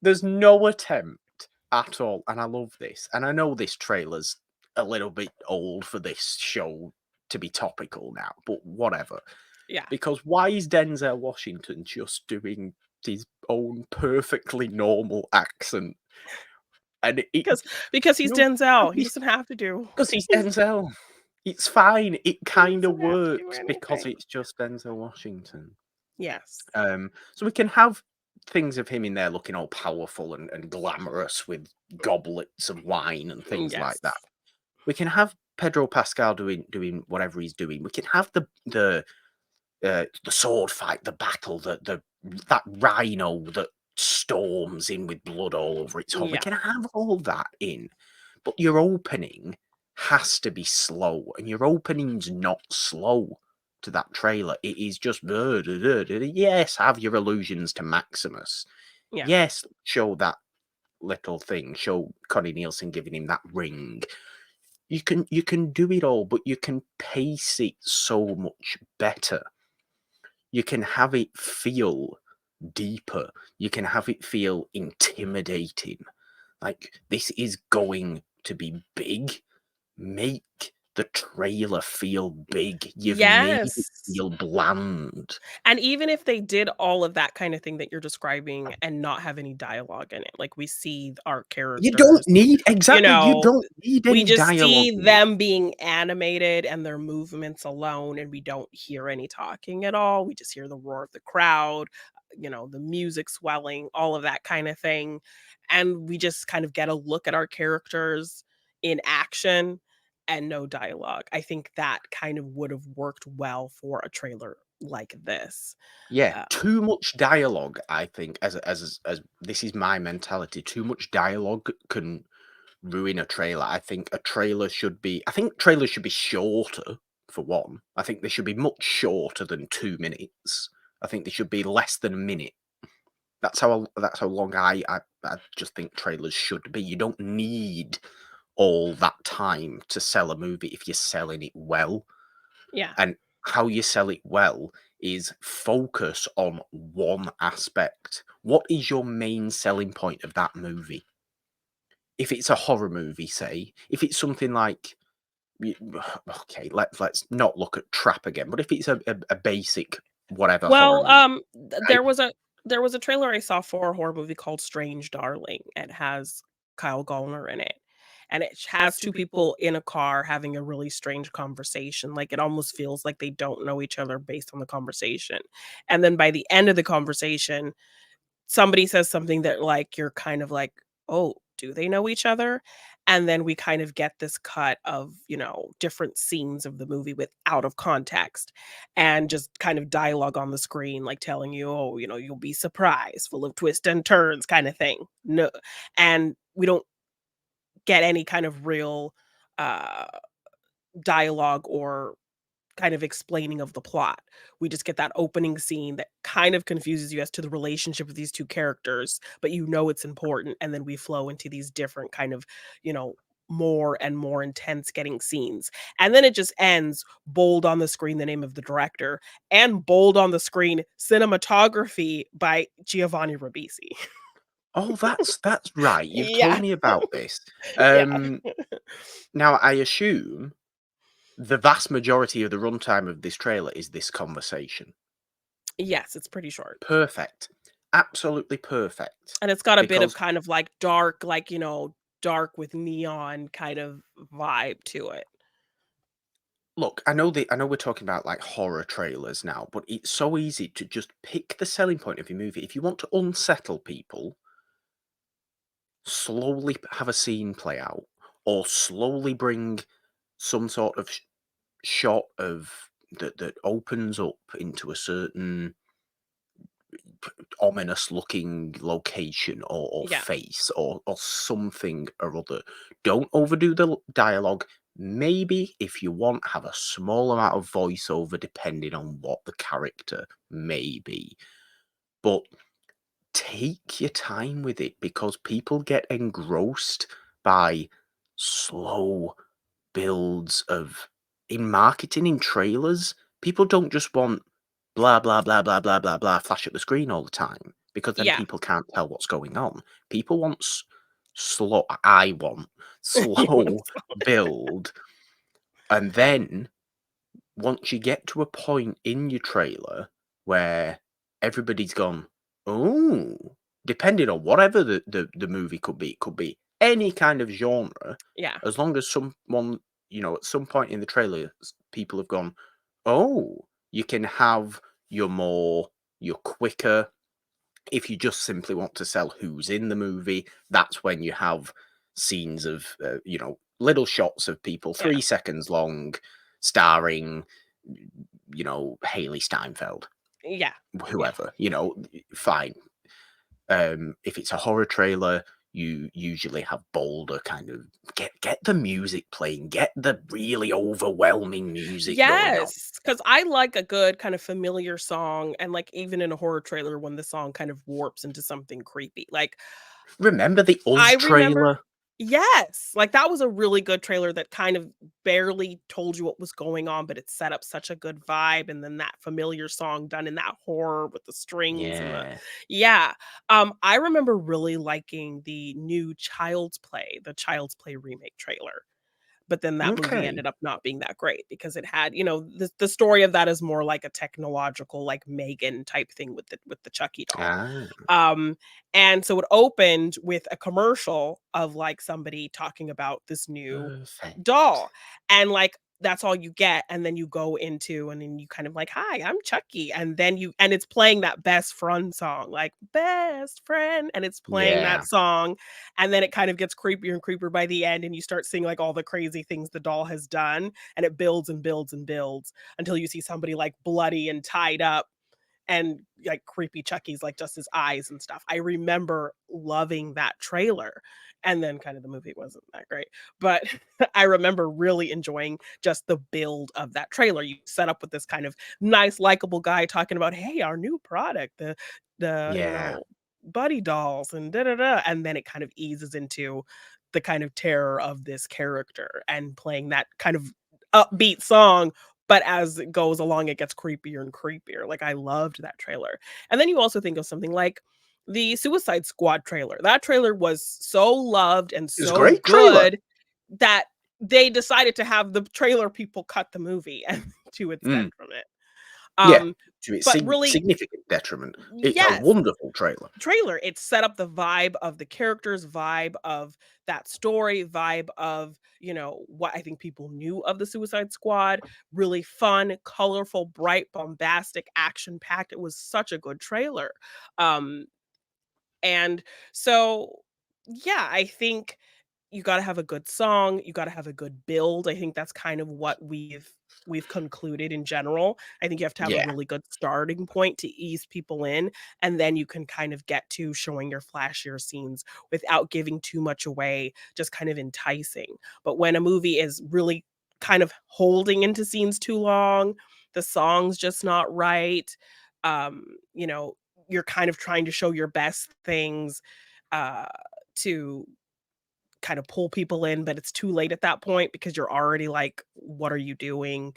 there's no attempt at all, and I love this. And I know this trailer's a little bit old for this show to be topical now, but whatever. Yeah. Because why is Denzel Washington just doing his own perfectly normal accent? And it Because he's no, Denzel, he doesn't have to do because he's Denzel. It's fine. It he kind of doesn't have to do works because anything. it's just Denzel Washington. Yes. So we can have things of him in there looking all powerful and glamorous with goblets of wine and things like Yes. that. We can have Pedro Pascal doing whatever he's doing. We can have the sword fight, the battle, that rhino that storms in with blood all over its horn. We Yeah. can have all that in, but your opening has to be slow, and your opening's not slow to that trailer. It is just yes, have your allusions to Maximus. Yeah. Yes, show that little thing. Show Connie Nielsen giving him that ring. You can do it all, but you can pace it so much better. You can have it feel deeper. You can have it feel intimidating. Like, this is going to be big. Make the trailer feel big. You've made it Yes. feel bland. And even if they did all of that kind of thing that you're describing and not have any dialogue in it, like, we see our You don't characters, need you exactly. You know, don't need we any just dialogue see in it. them being animated and their movements alone, and we don't hear any talking at all. We just hear the roar of the crowd, the music swelling, all of that kind of thing. And we just kind of get a look at our characters in action and no dialogue. I think that kind of would have worked well for a trailer like this. Yeah, Uh, too much dialogue. I think as this is my mentality. Too much dialogue can ruin a trailer. I think a trailer should be. I think trailers should be shorter for one. I think they should be much shorter than 2 minutes. I think they should be less than a minute. That's how long I just think trailers should be. You don't need all that time to sell a movie if you're selling it well. yeah. And how you sell it well is focus on one aspect. What is your main selling point of that movie? If it's a horror movie, say, if it's something like okay, let's not look at Trap again, but if it's a basic whatever horror Well, movie, right? there was a trailer I saw for a horror movie called Strange Darling. It has Kyle Gallner in it, and it has 2 people in a car having a really strange conversation, like, it almost feels like they don't know each other based on the conversation, and then by the end of the conversation, somebody says something that, like, you're kind of like, "Oh, do they know each other?" And then we kind of get this cut of, different scenes of the movie with out of context and just kind of dialogue on the screen, like telling you, "Oh, you'll be surprised, full of twists and turns," kinda thing. No, and we don't get any kind of real, uh, dialogue or kind of explaining of the plot. We just get that opening scene that kind of confuses you as to the relationship of these 2 characters, but it's important, and then we flow into these different kind of, you know, more and more intense getting scenes. And then it just ends, bold on the screen the name of the director, and bold on the screen cinematography by Giovanni Ribisi. Oh, that's right. You've told Yeah. me about this. Yeah. Now I assume the vast majority of the runtime of this trailer is this conversation. Yes, it's pretty short. Perfect. Absolutely perfect. And it's got a bit of Because kind of like dark, like, dark with neon kind of vibe to it. look, I know we're talking about like horror trailers now, but it's so easy to just pick the selling point of your movie. If you want to unsettle people, slowly have a scene play out, or slowly bring some sort of shot of that opens up into a certain ominous looking location or Yeah. face or something or other. Don't overdo the dialogue. Maybe if you want, have a small amount of voiceover depending on what the character may be. But take your time with it because people get engrossed by slow builds of in marketing, in trailers. People don't just want blah blah blah blah blah blah blah flash at the screen all the time. because then Yeah. people can't tell what's going on. People want slow. I want You want slow build, and then once you get to a point in your trailer where everybody's gone, oh, depending on whatever the movie could be, it could be any kind of genre, Yeah. as long as someone, at some point in the trailer, people have gone, oh, you can have your quicker, if you just simply want to sell who's in the movie, that's when you have scenes of, little shots of people, Yeah. 3 seconds long, starring, Haley Steinfeld, Yeah. Yeah. whoever, fine. If it's a horror trailer, you usually have bolder kind of get the music playing, get the really overwhelming music going on. Yes, because I like a good kind of familiar song, and, like, even in a horror trailer when the song kind of warps into something creepy, like, Remember the Us I remember. trailer? Yes, like, that was a really good trailer that kind of barely told you what was going on, but it set up such a good vibe, and then that familiar song done in that horror with the strings and the. Yeah. Yeah, I remember really liking the new the Child's Play remake trailer. But then that movie Okay. ended up not being that great because it had, the story of that is more like a technological, like Megan type thing with the Chucky doll. Ah, Um, and so it opened with a commercial of, like, somebody talking about this new perfect. doll, and, like, that's all you get, and then you go into and then you kind of like, "Hi, I'm Chucky," and then it's playing that Best Friend song, like, "Best Friend," and it's playing that Yeah. song, and then it kind of gets creepier and creepier by the end, and you start seeing, like, all the crazy things the doll has done, and it builds and builds and builds until you see somebody, like, bloody and tied up and, like, creepy Chucky's, like, just his eyes and stuff. I remember loving that trailer, and then kind of the movie wasn't that great, but I remember really enjoying just the build of that trailer. You set up with this kind of nice, likable guy talking about, "Hey, our new product, the, Yeah. buddy dolls and da da da," and then it kind of eases into the kind of terror of this character and playing that kind of upbeat song, but as it goes along, it gets creepier and creepier. Like, I loved that trailer. And then you also think of something like the Suicide Squad trailer. That trailer was so loved and It was a so great trailer. good that they decided to have the trailer people cut the movie and to Mm. extend from it. Yeah. Um, To its but really, significant detriment. It's a yes, wonderful trailer. trailer, it set up the vibe of the characters, vibe of that story, vibe of, what I think people knew of the Suicide Squad. Really fun, colorful, bright, bombastic, action-packed. It was such a good trailer. Um, and so, yeah, I think you gotta have a good song, you gotta have a good build. I think that's kind of what we've concluded in general. I think you have to have a Yeah. really good starting point to ease people in, and then you can kind of get to showing your flashier scenes without giving too much away, just kind of enticing. But when a movie is really kind of holding into scenes too long, the song's just not right, um, you know, you're kind of trying to show your best things, uh, to kind of pull people in, but it's too late at that point because you're already like, "What are you doing?"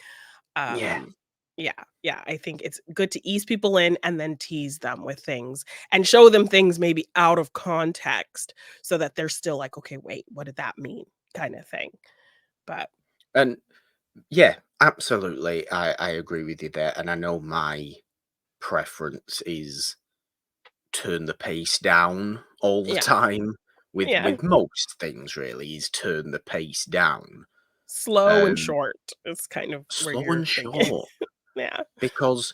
Yeah. Um, yeah, yeah, I think it's good to ease people in and then tease them with things and show them things maybe out of context so that they're still like, "Okay, wait, what did that mean?" Kinda thing. But And yeah, absolutely. I agree with you there. And I know my preference is turn the pace down all the yeah, time yeah, with most things really, is turn the pace down. slow and Um short is kind of where Slow you're and thinking. short, Yeah. because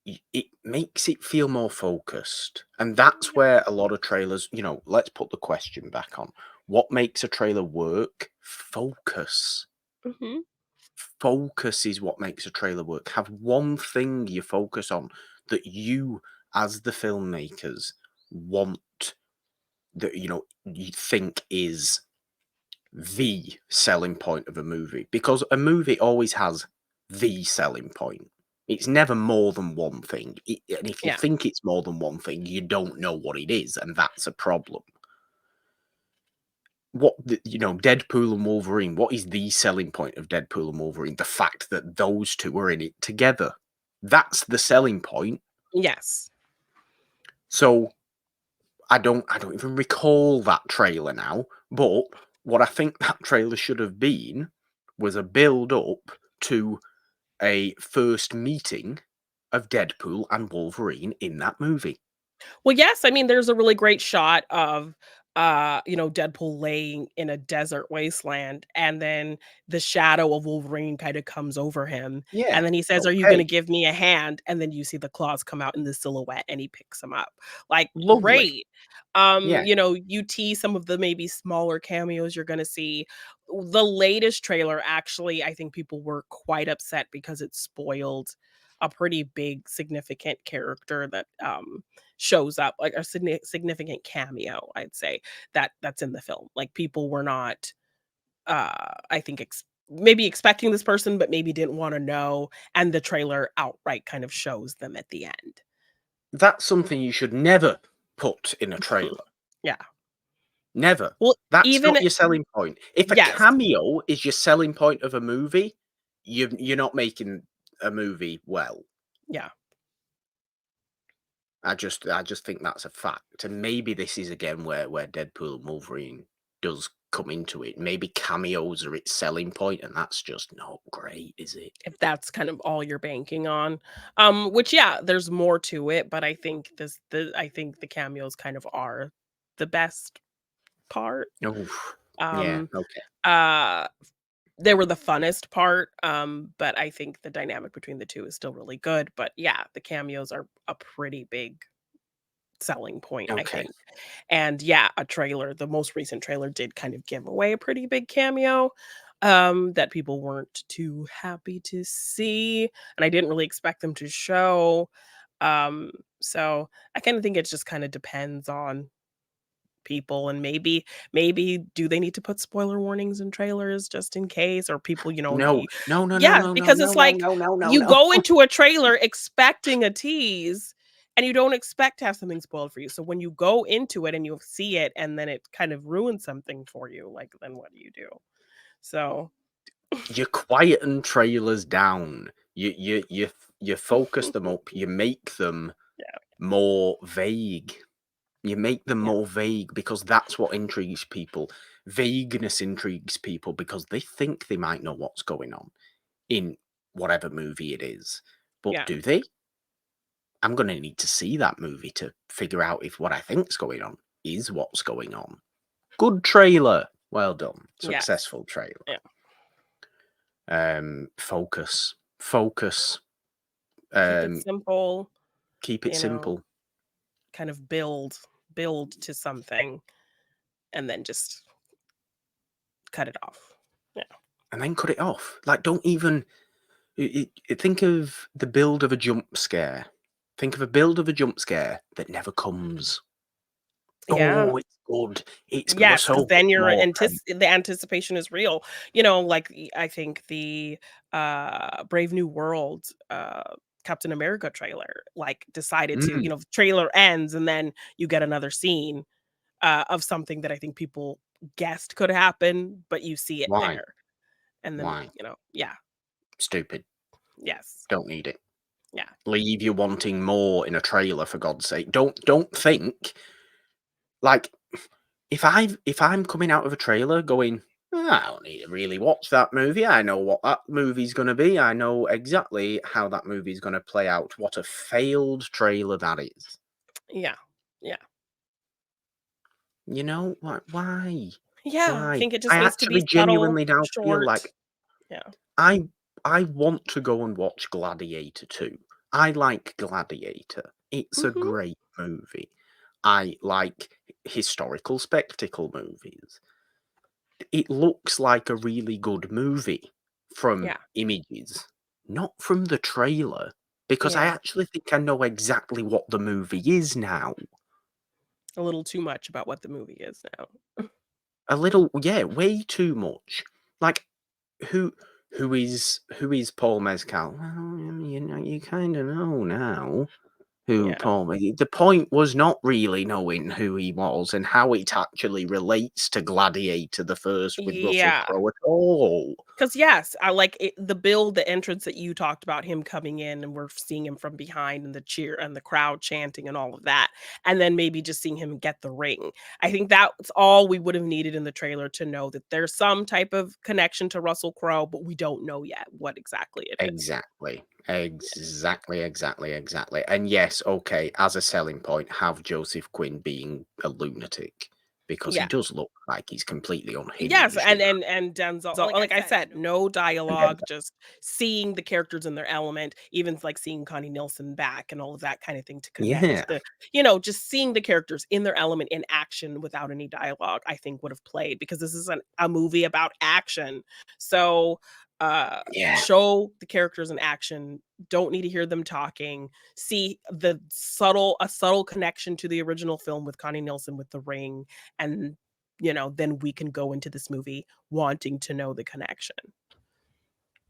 it makes it feel more focused. And that's where a lot of trailers, let's put the question back on. What makes a trailer work? Focus. Mhm. Focus is what makes a trailer work. Have one thing you focus on that you, as the filmmakers, want, that you think is the selling point of a movie, because a movie always has the selling point. It's never more than one thing. And if you Yeah. think it's more than one thing, you don't know what it is, and that's a problem. Deadpool and Wolverine, what is the selling point of Deadpool and Wolverine? The fact that those two are in it together. That's the selling point. Yes. So I don't even recall that trailer now, but what I think that trailer should have been was a build up to a first meeting of Deadpool and Wolverine in that movie. Well, yes, I mean, there's a really great shot of, Deadpool laying in a desert wasteland, and then the shadow of Wolverine kinda comes over him, Yeah, and then he says, "Are you gonna okay, give me a hand?" And then you see the claws come out in the silhouette, and he picks him up. Like, lovely. great. Yeah, You tease some of the maybe smaller cameos you're gonna see. The latest trailer, actually, I think people were quite upset because it spoiled a pretty big significant character that, shows up, like a significant cameo, I'd say, that's in the film. Like, people were not, I think, maybe expecting this person, but maybe didn't wanna know, and the trailer outright kind of shows them at the end. that's something you should never put in a trailer. Yeah. Never. Well, That's even not your selling point. If a yes. cameo is your selling point of a movie, you're not making a movie well. Yeah. I just think that's a fact, and maybe this is again where Deadpool and Wolverine does come into it. Maybe cameos are its selling point, and that's just not great, is it? If that's kind of all you're banking on. Which, yeah, there's more to it, but I think the cameos kind of are the best part. Oof. Yeah, Um, okay. uh They were the funnest part, but I think the dynamic between the 2 is still really good, but yeah, the cameos are a pretty big selling point, I Okay. think. And yeah, the most recent trailer did kind of give away a pretty big cameo, that people weren't too happy to see, and I didn't really expect them to show. So I kinda think it just kinda depends on people, and maybe do they need to put spoiler warnings in trailers just in case, or people, No. No, no, no, yeah, no, no, because no, it's no, like no, no, no, you no. go into a trailer expecting a tease, and you don't expect to have something spoiled for you. So when you go into it and you see it and then it kind of ruins something for you, like, then what do you do? So You quieten trailers down. You focus them up, you make them yeah, more vague. You make them yeah, more vague because that's what intrigues people. Vagueness intrigues people because they think they might know what's going on in whatever movie it is. But yeah, do they? I'm going to need to see that movie to figure out if what I think's going on is what's going on. Good trailer. Well done. yes, Successful trailer. yeah. Focus. Focus. Keep it Um, simple, keep it you know, simple. kind of build to something, and then just cut it off. Yeah. And then cut it off. Like, don't even think of the build of a jump scare. Think of a build of a jump scare that never comes. Yeah. Oh, it's good. It's Yes, so because much then more. the anticipation is real. Like, I think the, Brave New World, Captain America trailer, like, decided to, Mm, the trailer ends, and then you get another scene, of something that I think people guessed could happen, but you see it why? there. And then, Why? yeah, Stupid. yes, Don't need it. yeah, Leave you wanting more in a trailer for God's sake. Don't think like if I'm coming out of a trailer going, "Ah, I don't need to really watch that movie. I know what that movie's gonna be. I know exactly how that movie's gonna play out. What a failed trailer that is." yeah, yeah. You know, like why? Yeah, I Why? think it I just needs to be actually subtle, genuinely now feel short. like Yeah. I I want to go and watch Gladiator II. I like Gladiator. It's a Mhm. great movie. I like historical spectacle movies. It looks like a really good movie from Yeah, images, not from the trailer, because I yeah. actually think I know exactly what the movie is now. A little too much about what the movie is now. A little, yeah, way too much. Like, who who is Paul Mescal? Well, you know, you kind of know now. who Yeah. told me the point was not really knowing who he was and how it actually relates to Gladiator the First with Russell Yeah. Crowe at all. 'Cause yes, I like it the entrance that you talked about, him coming in and we're seeing him from behind and the cheer and the crowd chanting and all of that, and then maybe just seeing him get the ring. I think that's all we would have needed in the trailer to know that there's some type of connection to Russell Crowe, but we don't know yet what exactly it is. Exactly. Yeah. Exactly. And yes, okay, as a selling point, have Joseph Quinn being a lunatic because he Yeah. does look like he's completely Yes, unhinged in that. and Denzel So, like I said, no And dialogue, just seeing the characters in their element, even like seeing Connie Nielsen back and all of that kind of thing to yeah, connect the just seeing the characters in their element in action without any dialogue, I think would have played because this is a movie about action. So, uh yeah, show the characters in action, don't need to hear them talking, see a subtle connection to the original film with Connie Nielsen with the ring, and then we can go into this movie wanting to know the connection.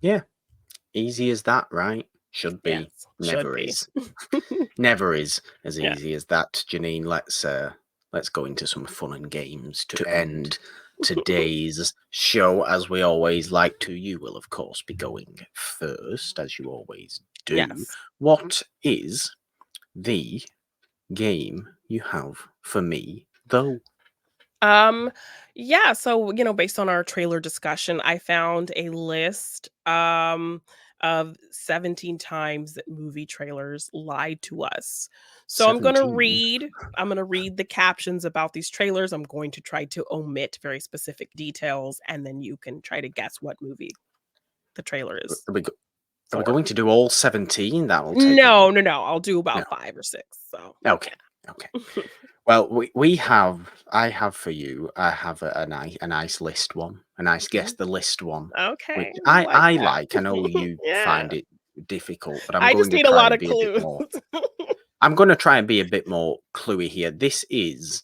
yeah. Easy as that, right? Should be. Yes, should Never be. is. Never is as Yeah. easy as that. Jeannine, let's go into some fun and games to end today's show as we always like to. You will of course be going first, as you always do. Yes. What is the game you have for me, though? Yeah, so, based on our trailer discussion, I found a list of 17 times that movie trailers lied to us. So 17. I'm going to read the captions about these trailers. I'm going to try to omit very specific details and then you can try to guess what movie the trailer is Are we, go- are we for. going to do all 17? That will take a No, while. no, no. I'll do No. about 5 or 6. So, Okay. Well, I have for you, I have a nice list one, a nice guess the list one, which okay. I That. like. I know you Yeah. find it difficult, but I'm I going just to need a try lot and of be a bit clues. more. I'm going to try and be a bit more cluey here. This is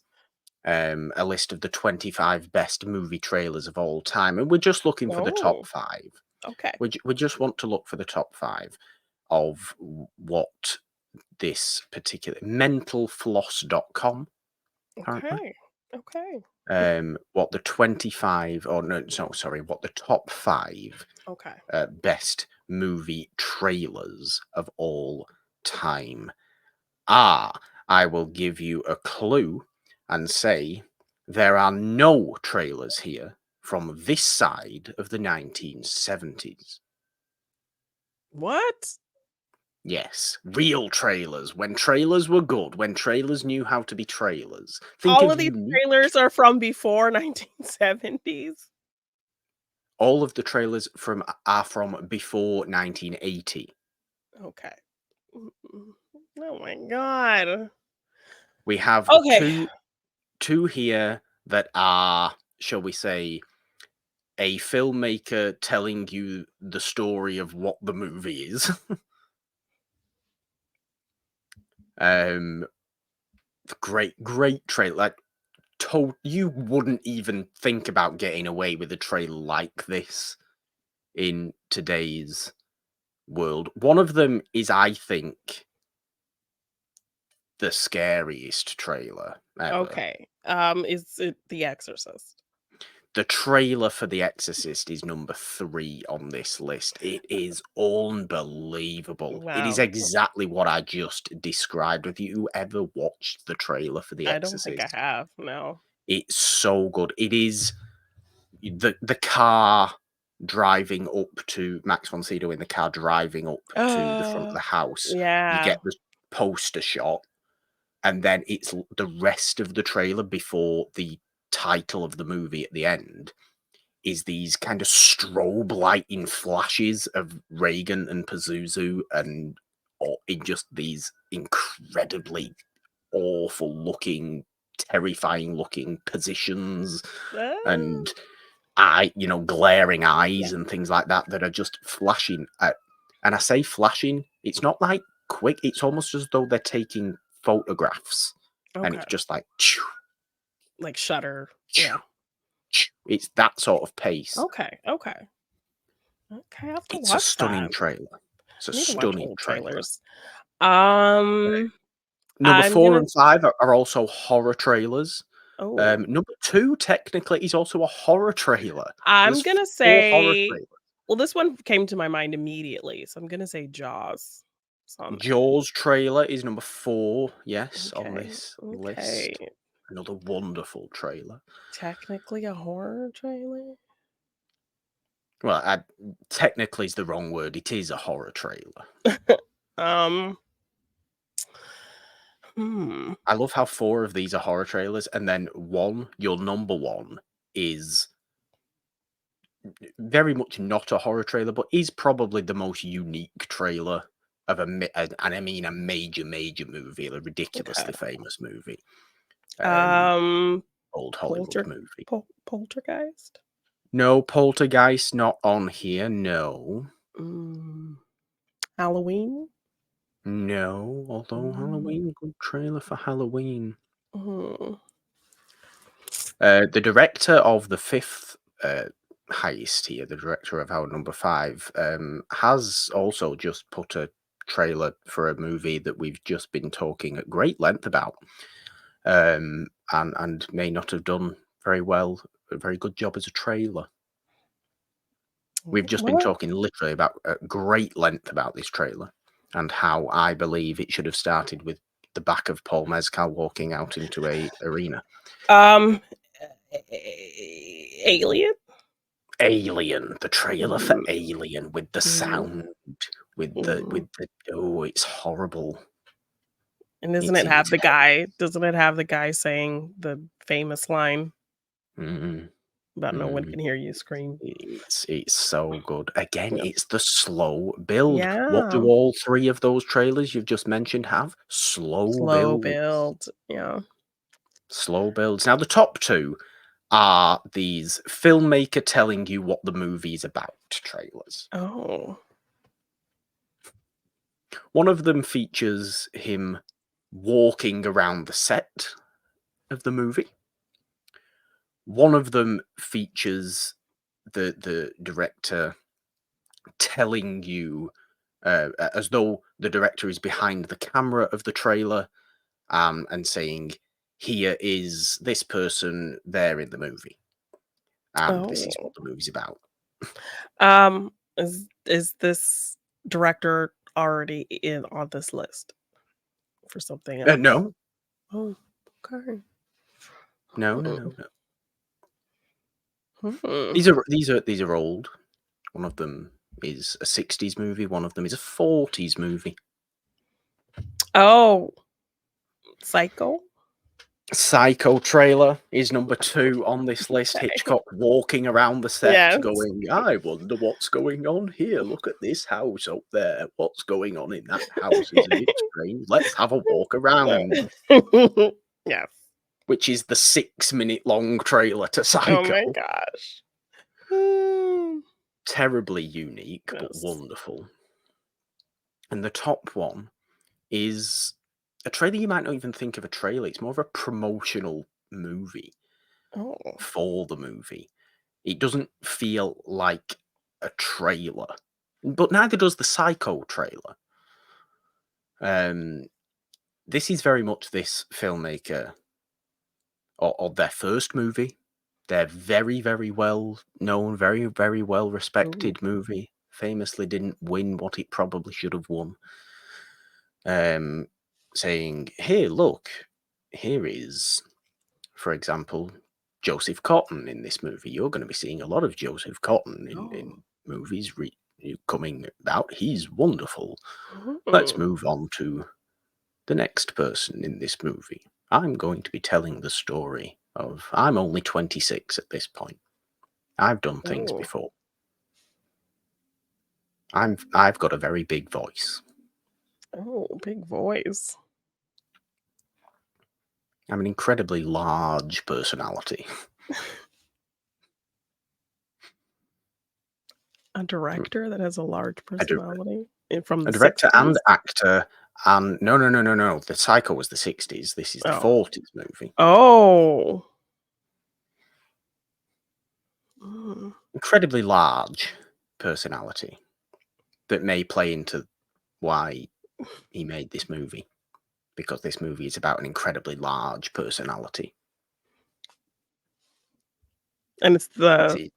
a list of the 25 best movie trailers of all time, and we're just looking for the top Oh, 5. okay. We just want to look for the top 5 of what this particular mentalfloss.com apparently. Okay. What the 25 or no, sorry, what the top 5 Okay. best movie trailers of all time are. I will give you a clue and say there are no trailers here from this side of the 1970s. What? Yes, real trailers. When trailers were good, when trailers knew how to be trailers. Think All of of these unique. trailers are from before 1970s? All of the trailers are from before 1980. Okay. Oh my god. We have Okay. two here that are, shall we say, a filmmaker telling you the story of what the movie is. Great trailer. Like, you wouldn't even think about getting away with a trailer like this in today's world. One of them is, I think, the scariest trailer ever. Okay. Is it The Exorcist? The trailer for The Exorcist is number 3 on this list. It is unbelievable. It is Wow. exactly what I just described. Have you ever watched the trailer for The I don't think I Exorcist? have. No. It's so good. It is the car driving up to Max von Sydow in the car driving up to the front of the house. You Yeah. get the poster shot, and then it's the rest of the trailer before the title of the movie at the end is these kind of strobe lighting flashes of Reagan and Pazuzu and in just these incredibly awful looking, terrifying looking positions and glaring eyes and things like that that are just flashing at, and I say flashing, it's not like quick, it's almost as though they're taking photographs and Okay. it's just like Like Shutter. Yeah. it's that sort of pace. Okay. Okay. Okay, I have to It's a watch stunning that. trailer. It's a I need to watch stunning old trailer. trailers. Um Number I'm 4 gonna and 5 are also horror trailers. Oh, Number 2 technically is also a horror trailer. So I'm there's gonna 4 horror say trailers. well, this one came to my mind immediately, so I'm gonna say Jaws. It's on there. Jaws trailer is number 4, yes, on Okay, this okay. list. Another wonderful trailer. Technically a horror trailer? Well, technically is the wrong word. It is a horror trailer. Um, hmm. I love how 4 of these are horror trailers, and then your number 1 is very much not a horror trailer, but is probably the most unique trailer of and I mean a major, major movie, a Okay. ridiculously famous movie. Um, Old Hollywood Polter movie. Poltergeist? No, Poltergeist not on here, no. Mm, Halloween? No, although Mm, Halloween, good trailer for Halloween. mhm. The director of the 5th heist here, the director of our number 5, has also just put a trailer for a movie that we've just been talking at great length about, and may not have done very well, a very good job as a trailer. We've just been What? talking literally about at great length about this trailer and how I believe it should have started with the back of Paul Mescal walking out into a arena. Um, Alien? Alien, the trailer for Mm, Alien with the mhm, sound, with the mm. oh, it's horrible. And doesn't It's it have the intense. guy doesn't it have the guy saying the famous line Mm, about "No one mm. can hear you scream"? It's so good. Again, Yeah. it's the slow build. What do Yeah. all 3 of those trailers you've just mentioned have? Slow Slow builds. build. Yeah. Slow builds. Now, the top 2 are these filmmaker telling you what the movie is about trailers. Oh. One of them features him walking around the set of the movie. One of them features the director telling you, as though the director is behind the camera of the trailer, and saying, "Here is this person there in the movie, and this is Oh. what the movie's about." Is this director already in on this list for something else? No, Oh, okay. no, no, Hmm. no, no. Hmm. These are old. One of them is a 60s movie. One of them is a 40s movie. Oh, Psycho? Psycho trailer is number 2 on this list. Okay. Hitchcock walking around the set Yes. going, "I wonder what's going on here. Look at this house up there. What's going on in that house? Isn't it strange? Let's have a walk around." Yes. Which is the 6-minute long trailer to Oh my Psycho. gosh. Mm. Terribly unique, but Yes. wonderful. And the top one is a trailer you might not even think of a trailer. It's more of a promotional movie Oh. for the movie. It doesn't feel like a trailer, but neither does the Psycho trailer. This is very much this filmmaker or their first movie. Their very, very well known, very, very well Ooh. respected movie. Famously didn't win what it probably should have won. Saying, "Here, look, here is, for example, Joseph Cotton in this movie. You're going to be seeing a lot of Joseph Cotton Oh. in movies coming out. He's wonderful. Let's Mm. move on to the next person in this movie. I'm going to be telling the story of I'm only 26 at this point. I've done things Oh. before. I've got a very big voice. Oh, big voice. I'm an incredibly large personality." A director that has a large A, dir- personality and from a the director and 60s? actor. And no, no, no, no, no. The Psycho was the 60s. This is the Oh. 40s movie. Oh. Mm. Incredibly large personality that may play into why he made this movie. because this movie is about an incredibly large personality. And it's the It-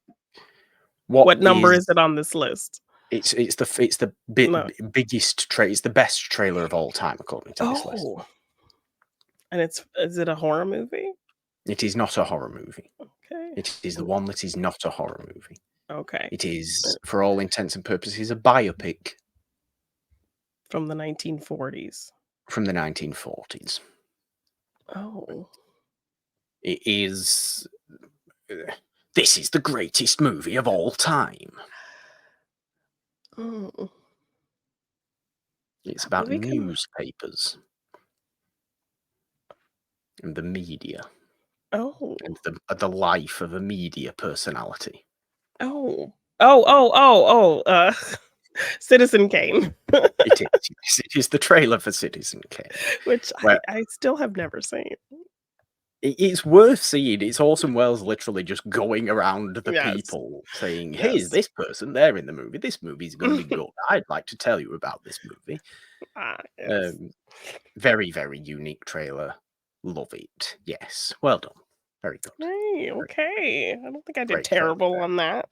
what number is it on this list? It's the No. biggest it's the best trailer of all time according to this list. Oh. And is it a horror movie? It is not a horror movie. Okay. It is the one that is not a horror movie. Okay. It is, for all intents and purposes, a biopic From the 1940s. from the 1940s. Oh. It is. This is the greatest movie of all time. Oh. It's about newspapers and the media Oh. and the life of a media personality. Oh. Citizen Kane. It is. Yes, it is the trailer for Citizen Kane. Which I still have never seen. It's worth seeing. It's Orson Welles literally just going around the Yes. people saying, Yes. here's this person, they're in the movie. This movie's going to be good. I'd like to tell you about this movie. Yes. Very, very unique trailer. Love it. Yes. Well done. Very good. Hey, okay. I don't think I did Great terrible on that.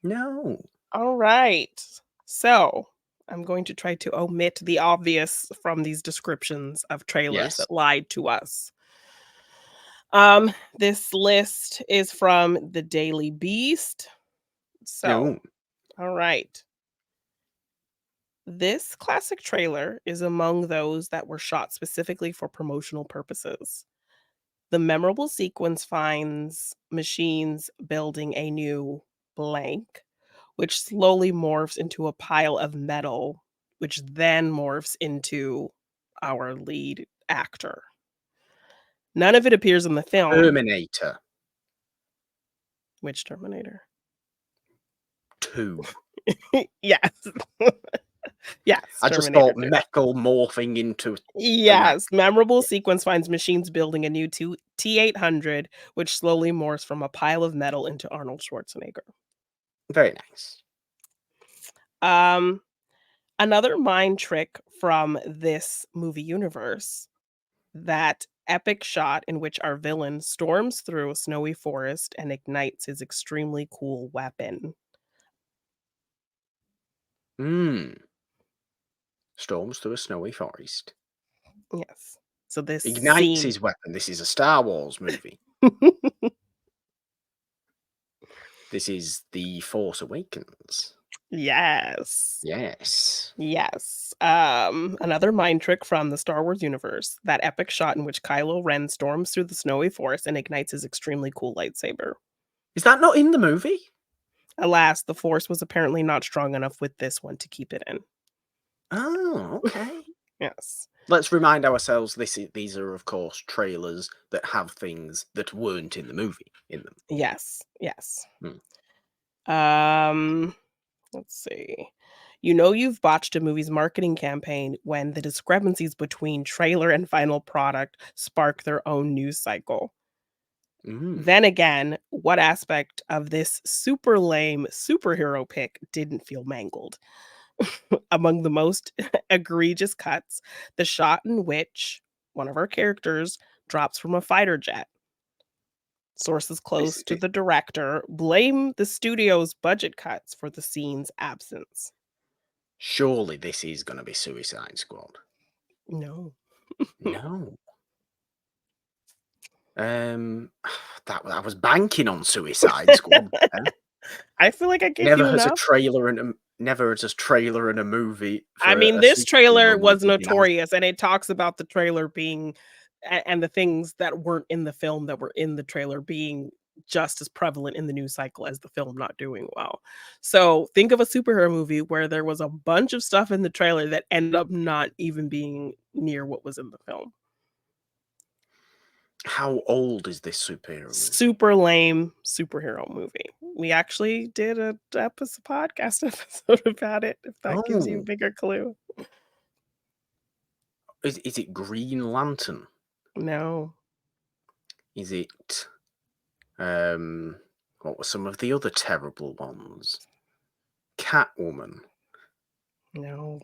No. All right. So I'm going to try to omit the obvious from these descriptions of trailers Yes. that lied to us. This list is from the Daily Beast. So, No. all right. This classic trailer is among those that were shot specifically for promotional purposes. The memorable sequence finds machines building a new blank, which slowly morphs into a pile of metal, which then morphs into our lead actor. None of it appears in the film. Terminator Which Terminator? 2. Yes. Yes. I just Terminator thought 2. metal morphing into. Yes. Memorable sequence finds machines building a new T-800, which slowly morphs from a pile of metal into Arnold Schwarzenegger. Very nice. Another mind trick from this movie universe, that epic shot in which our villain storms through a snowy forest and ignites his extremely cool weapon. Storms through a snowy forest. Yes. So this Ignites scene. his weapon. This is a Star Wars movie. This is The Force Awakens. Yes. Yes. Yes. Another mind trick from the Star Wars universe, that epic shot in which Kylo Ren storms through the snowy forest and ignites his extremely cool lightsaber. Is that not in the movie? Alas, the force was apparently not strong enough with this one to keep it in. Oh, okay. Yes. Let's remind ourselves these are, of course, trailers that have things that weren't in the movie in them. Yes. Yes. Hmm. Let's see. You know you've botched a movie's marketing campaign when the discrepancies between trailer and final product spark their own news cycle. Then again, what aspect of this super lame superhero pick didn't feel mangled? Among the most egregious cuts, the shot in which one of our characters drops from a fighter jet. Sources close to the director blame the studio's budget cuts for the scene's absence. Surely this is going to be Suicide Squad. No. No. I was banking on Suicide Squad. I feel like I gave Never you has enough. a trailer in a movie. I for mean, a this trailer superhero was movie been notorious, and it talks about the trailer being and the things that weren't in the film that were in the trailer being just as prevalent in the news cycle as the film not doing well. So think of a superhero movie where there was a bunch of stuff in the trailer that ended up not even being near what was in the film. How old is this superhero movie? Super lame superhero movie. We actually did a podcast episode about it, if that gives you a bigger clue. Is it Green Lantern? No. Is it what were some of the other terrible ones? Catwoman. No.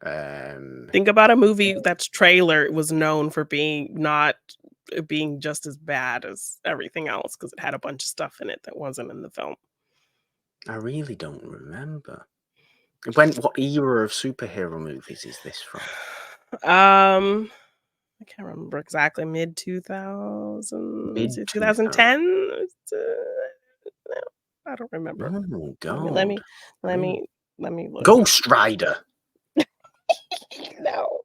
Think about a movie that's trailer was known for being not being just as bad as everything else because it had a bunch of stuff in it that wasn't in the film. I really don't remember. What era of superhero movies is this from? I can't remember exactly. Mid 2000s, Mid 2000s. 2010. No, I don't remember. Oh Let me let God. me let Really? me let me look. Ghost Rider. No.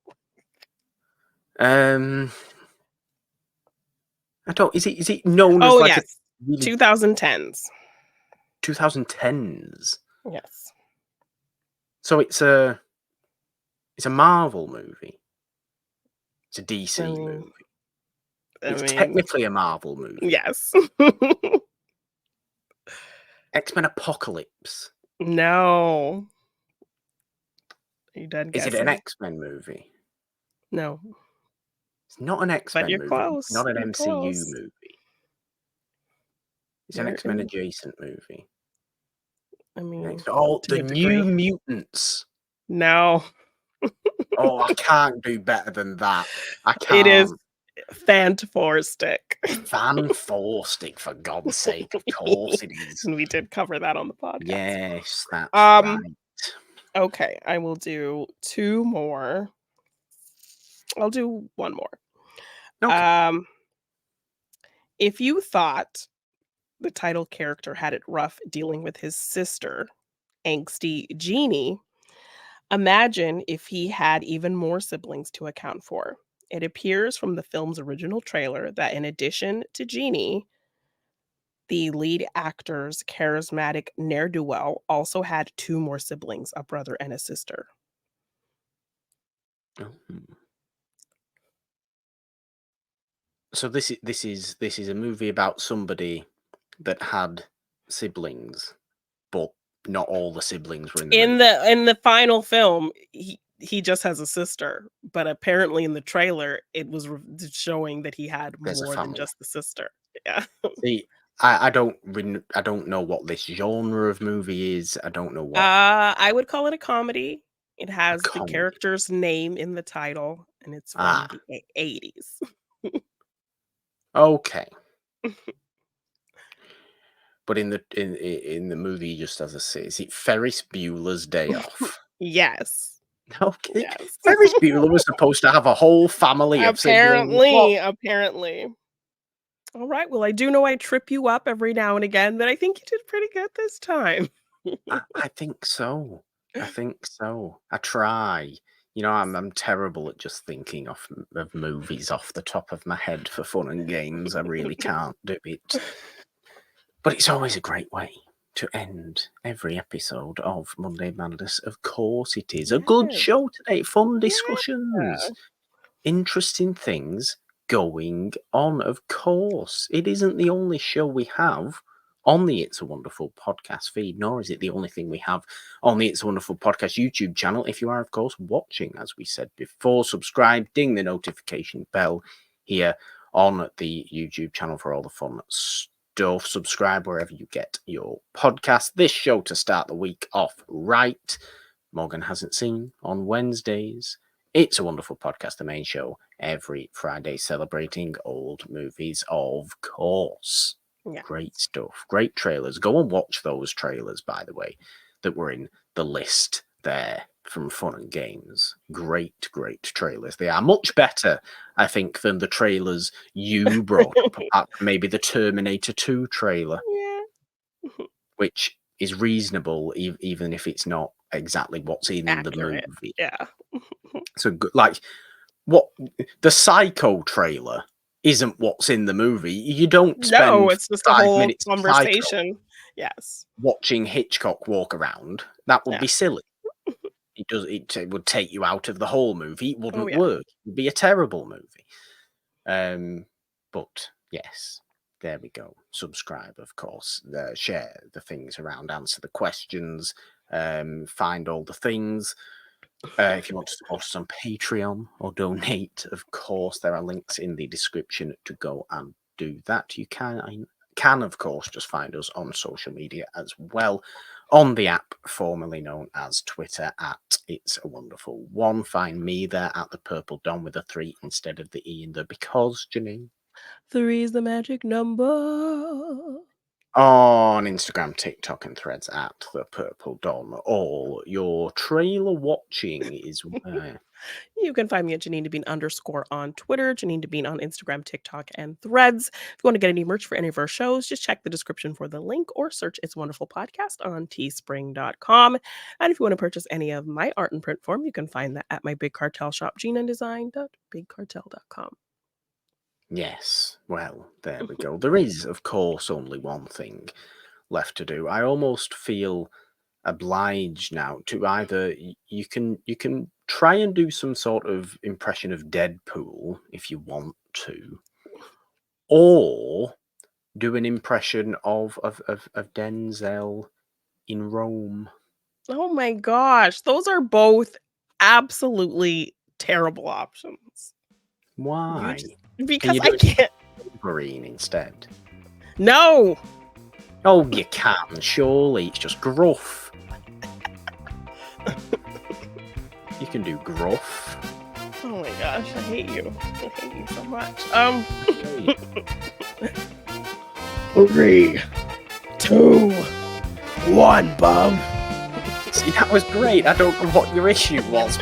I don't. Is it known as Oh like a yes, really 2010s. 2010s? Yes. So it's a Marvel movie. It's a DC I mean, movie. I It's mean, technically a Marvel movie. yes. X-Men Apocalypse. No. Are you done Is it an guessing? X-Men movie? No, It's not an but X-Men you're movie. It's close. not an You're MCU close. movie. It's an You're X-Men in. adjacent movie. I mean, The to a New degree. Mutants. No, Oh, I can't do better than that. I it is can't. fantastic. Fantastic, for God's sake. Of course it is. And we did cover that on the podcast. Yes, that's Um, right. okay, I will do 2 more. I'll do 1 more. Okay. If you thought the title character had it rough dealing with his sister, angsty Jeannie, imagine if he had even more siblings to account for. It appears from the film's original trailer that in addition to Jeannie, the lead actor's charismatic ne'er-do-well also had 2 more siblings, a brother and a sister. Oh. So this is a movie about somebody that had siblings, but not all the siblings were in the movie. In the final film, he just has a sister, but apparently in the trailer, it was showing that he had There's a more than family. just the sister. Yeah. See, I don't know what this genre of movie is. I don't know what I would call it a comedy. It a has the comedy. character's name in the title, and it's from Ah, the 80s. okay. But in the movie, just as I say, is it Ferris Bueller's Day Off? Yes. Okay. Yes. Ferris Bueller was supposed to have a whole family of siblings. What? Apparently. All right, well, I do know I trip you up every now and again, but I think you did pretty good this time. I think so. I think so. I try. You know, I'm terrible at just thinking of movies off the top of my head for fun and games. I really can't do it. But it's always a great way to end every episode of Monday Madness. Of course it is. A good Yes. show today. Fun Yeah. discussions. Interesting things going on. Of course. It isn't the only show we have on the It's a Wonderful podcast feed, nor is it the only thing we have on the It's a Wonderful podcast YouTube channel. If you are, of course, watching, as we said before, subscribe, ding the notification bell here on the YouTube channel for all the fun stuff. Subscribe wherever you get your podcast. This show to start the week off right. Morgan Hasn't Seen on Wednesdays. It's a Wonderful podcast, the main show every Friday, celebrating old movies, of course. Yeah. Great stuff. Great trailers. Go and watch those trailers, by the way, that were in the list there from Fun and Games. Great, great trailers. They are much better, I think, than the trailers you brought up, apart from maybe the Terminator 2 trailer, Yeah. which is reasonable, even if it's not exactly what's in the Accurate. movie. Yeah. So, like, what the Psycho trailer isn't what's in the movie. You don't No, spend it's just a 5 whole minutes of Psycho conversation. Yes. watching Hitchcock walk around. That would Yeah. be silly. It would take you out of the whole movie. It Oh, wouldn't yeah. work. It would be a terrible movie. But yes, there we go. Subscribe, of course. Share the things around. Answer the questions. Find all the things. If you want to support us on Patreon or donate, of course, there are links in the description to go and do that. You can, of course, just find us on social media as well. on the app formerly known as Twitter at It's a Wonderful One. Find me there at the Purple Don with a 3 instead of the E in the because, Jeannine. 3 is the magic number. On Instagram, TikTok, and Threads at the Purple Don. All your trailer watching is where. You can find me at Jeannine _ on Twitter, Jeannine Devine on Instagram, TikTok, and Threads. If you want to get any merch for any of our shows, just check the description for the link or search It's a Wonderful Podcast on teespring.com. And if you want to purchase any of my art in print form, you can find that at my Big Cartel shop, jeanneanddesign.bigcartel.com. Yes, well, there we go. There is, of course, only one thing left to do. I almost feel obliged now to either you can try and do some sort of impression of Deadpool if you want to, or do an impression of Denzel in Rome. Oh my gosh, those are both absolutely terrible options. Why? Can Because you I do it can't. Wolverine instead? No. Oh, you can, surely. It's just gruff. You can do gruff. Oh my gosh, I hate you. I hate you so much. 3, 2, 1, bub. See, that was great. I don't know what your issue was.